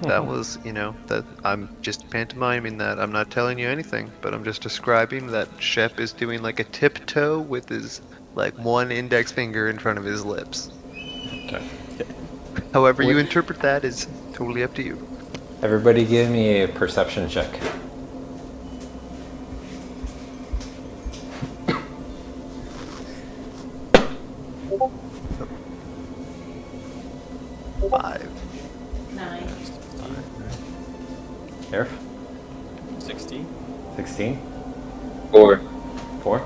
That was, that I'm just pantomiming that. I'm not telling you anything, but I'm just describing that Shep is doing like a tiptoe with his like one index finger in front of his lips. Okay. However you interpret that is totally up to you. Everybody give me a perception check. Five. 9. Here. 60. 16. 4. 4.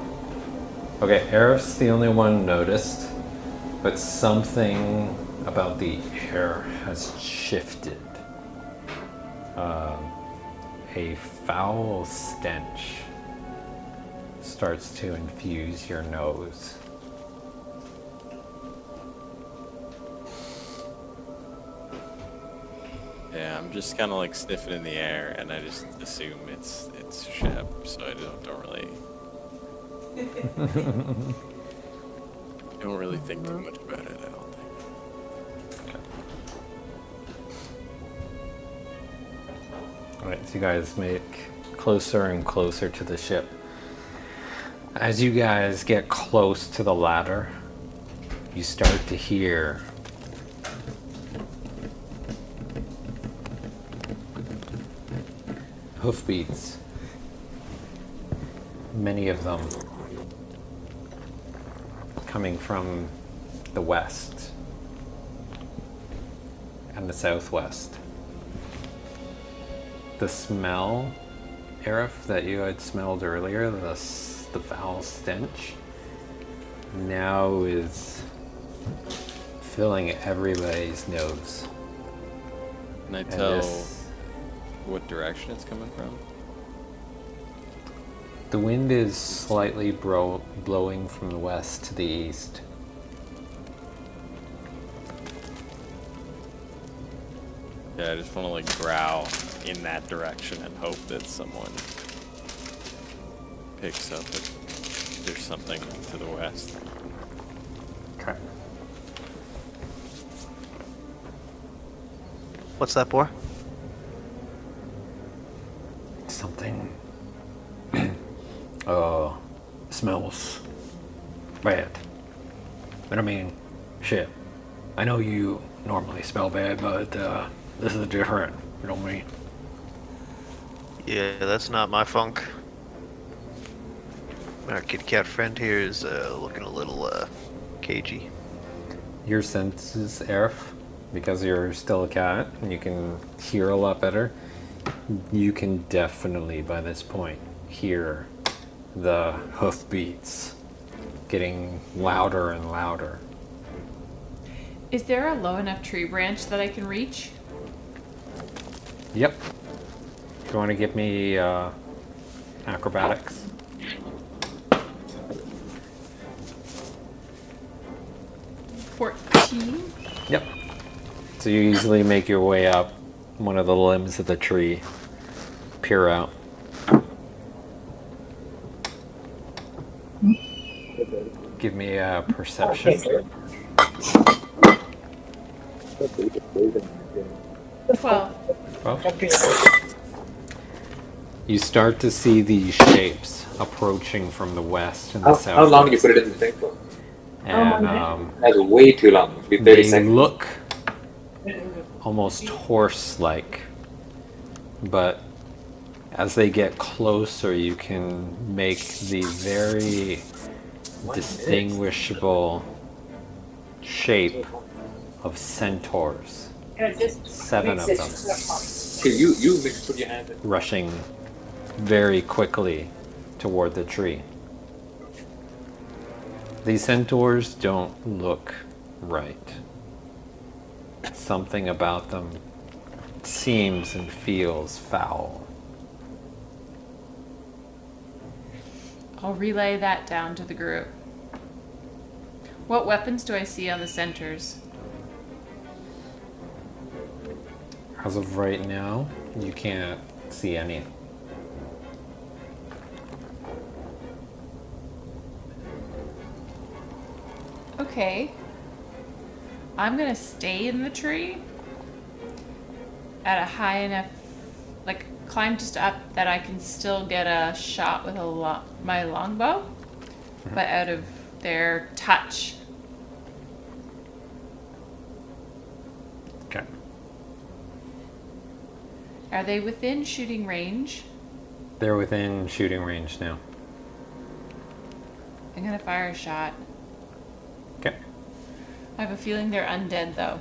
Okay, Aerith's the only one noticed, but something about the air has shifted. A foul stench starts to infuse your nose. Yeah, I'm just kind of like sniffing in the air, and I just assume it's Shep, so I don't really think too much about it. I don't think. Alright, so you guys make closer and closer to the ship. As you guys get close to the ladder, you start to hear hoofbeats. Many of them coming from the west and the southwest. The smell, Aerith, that you had smelled earlier, the foul stench, now is filling everybody's nose. Can I And tell this- what direction it's coming from? the wind is slightly blowing from the west to the east. Yeah, I just want to like growl in that direction and hope that someone picks up if there's something to the west. Okay. What's that for? Something smells bad. But I mean, shit. I know you normally smell bad, but this is different. You know what I mean? Yeah, that's not my funk. Our kitty cat friend here is looking a little cagey. Your senses, Aerith, because you're still a cat and you can hear a lot better, you can definitely, by this point, hear the hoofbeats getting louder and louder. Is there a low enough tree branch that I can reach? Yep. Do you want to give me acrobatics? $14. Yep. So you easily make your way up one of the limbs of the tree, peer out. Give me a perception. 12. Well, you start to see these shapes approaching from the west and the south. How long do you put it in the thing for? And That's way too long. It'll be 30 they seconds. look almost horse-like, but as they get closer, you can make the very distinguishable shape of centaurs. 7 of them. Okay, you put your hand in. Rushing very quickly toward the tree. These centaurs don't look right. Something about them seems and feels foul. I'll relay that down to the group. What weapons do I see on the centaurs? As of right now, you can't see any. Okay. I'm gonna stay in the tree at a high enough, like climb just up that I can still get a shot with my longbow, but out of their touch. Okay. Are they within shooting range? They're within shooting range now. I'm gonna fire a shot. Okay. I have a feeling they're undead though.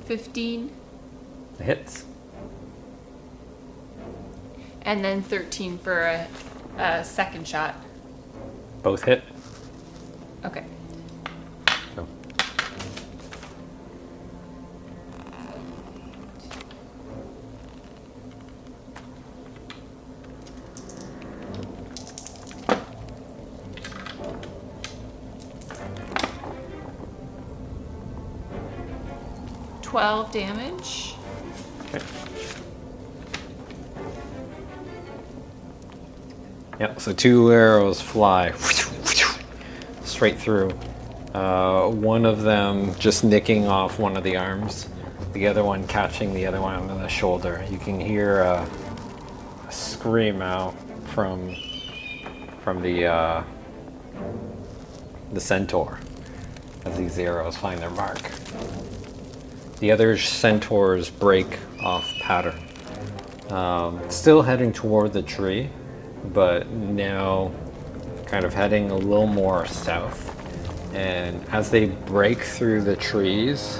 $15 The hits. and then 13 for a second shot. Both hit. Okay. Go. $12 damage. Okay. Yep, so 2 arrows fly straight through. One of them just nicking off one of the arms, the other one catching the other one on the shoulder. You can hear a scream out from the centaur as these arrows find their mark. The other centaurs break off pattern, still heading toward the tree, but now kind of heading a little more south. And as they break through the trees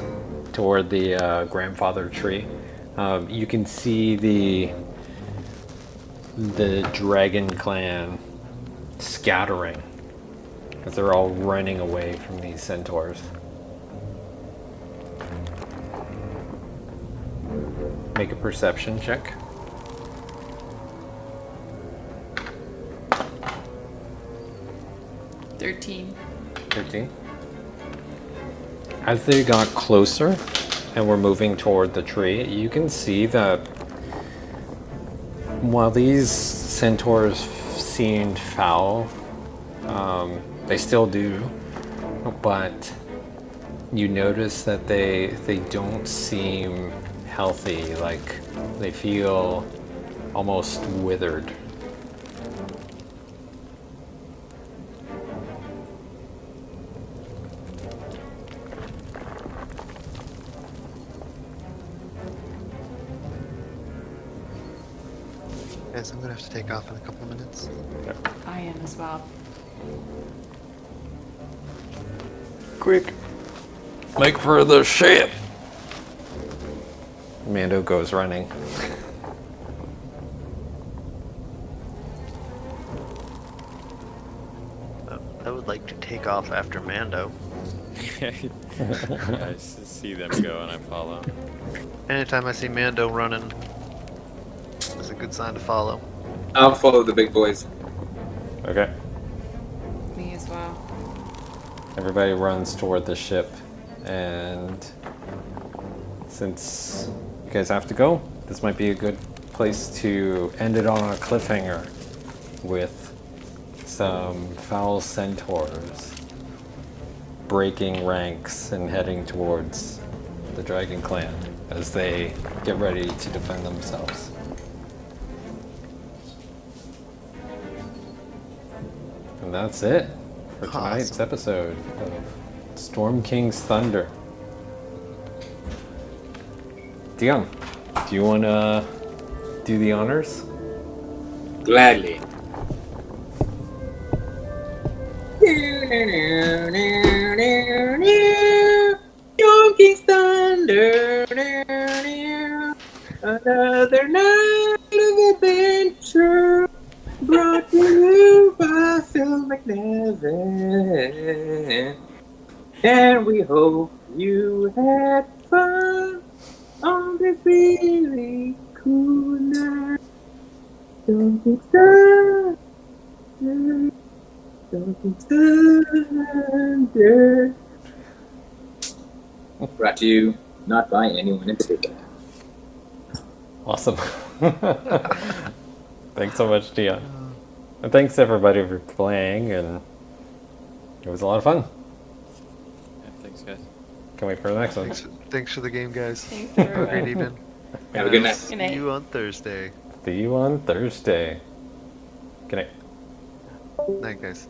toward the grandfather tree, you can see the dragon clan scattering as they're all running away from these centaurs. Make a perception check. 13. 13. As they got closer and were moving toward the tree, you can see that while these centaurs seemed foul, they still do, but you notice that they don't seem healthy, like they feel almost withered. Guys, I'm gonna have to take off in a couple minutes. I am as well. Quick, make for the ship. Mando goes running. I would like to take off after Mando. I see them go and I follow. Anytime I see Mando running, it's a good sign to follow. I'll follow the big boys. Okay. Me as well. Everybody runs toward the ship, and since you guys have to go, this might be a good place to end it on a cliffhanger with some foul centaurs breaking ranks and heading towards the Dragon Clan as they get ready to defend themselves. And that's it for tonight's Awesome. episode of Storm King's Thunder. Dion, do you want to do the honors? Gladly. Donkey's Thunder. Another night of adventure brought to you by Phil MacNevin. And we hope you had fun on this really cool night. Donkey's Thunder. Donkey's Thunder. Brought to you not by anyone in particular. Awesome. Thanks so much, Dion. And thanks everybody for playing, and it was a lot of fun. Yeah, thanks, guys. Can't wait for the next one. Thanks for the game, guys. Thanks, Have a everyone. great evening. Have a good night. Good night. See you on Thursday. See you on Thursday. Good night. Night, guys.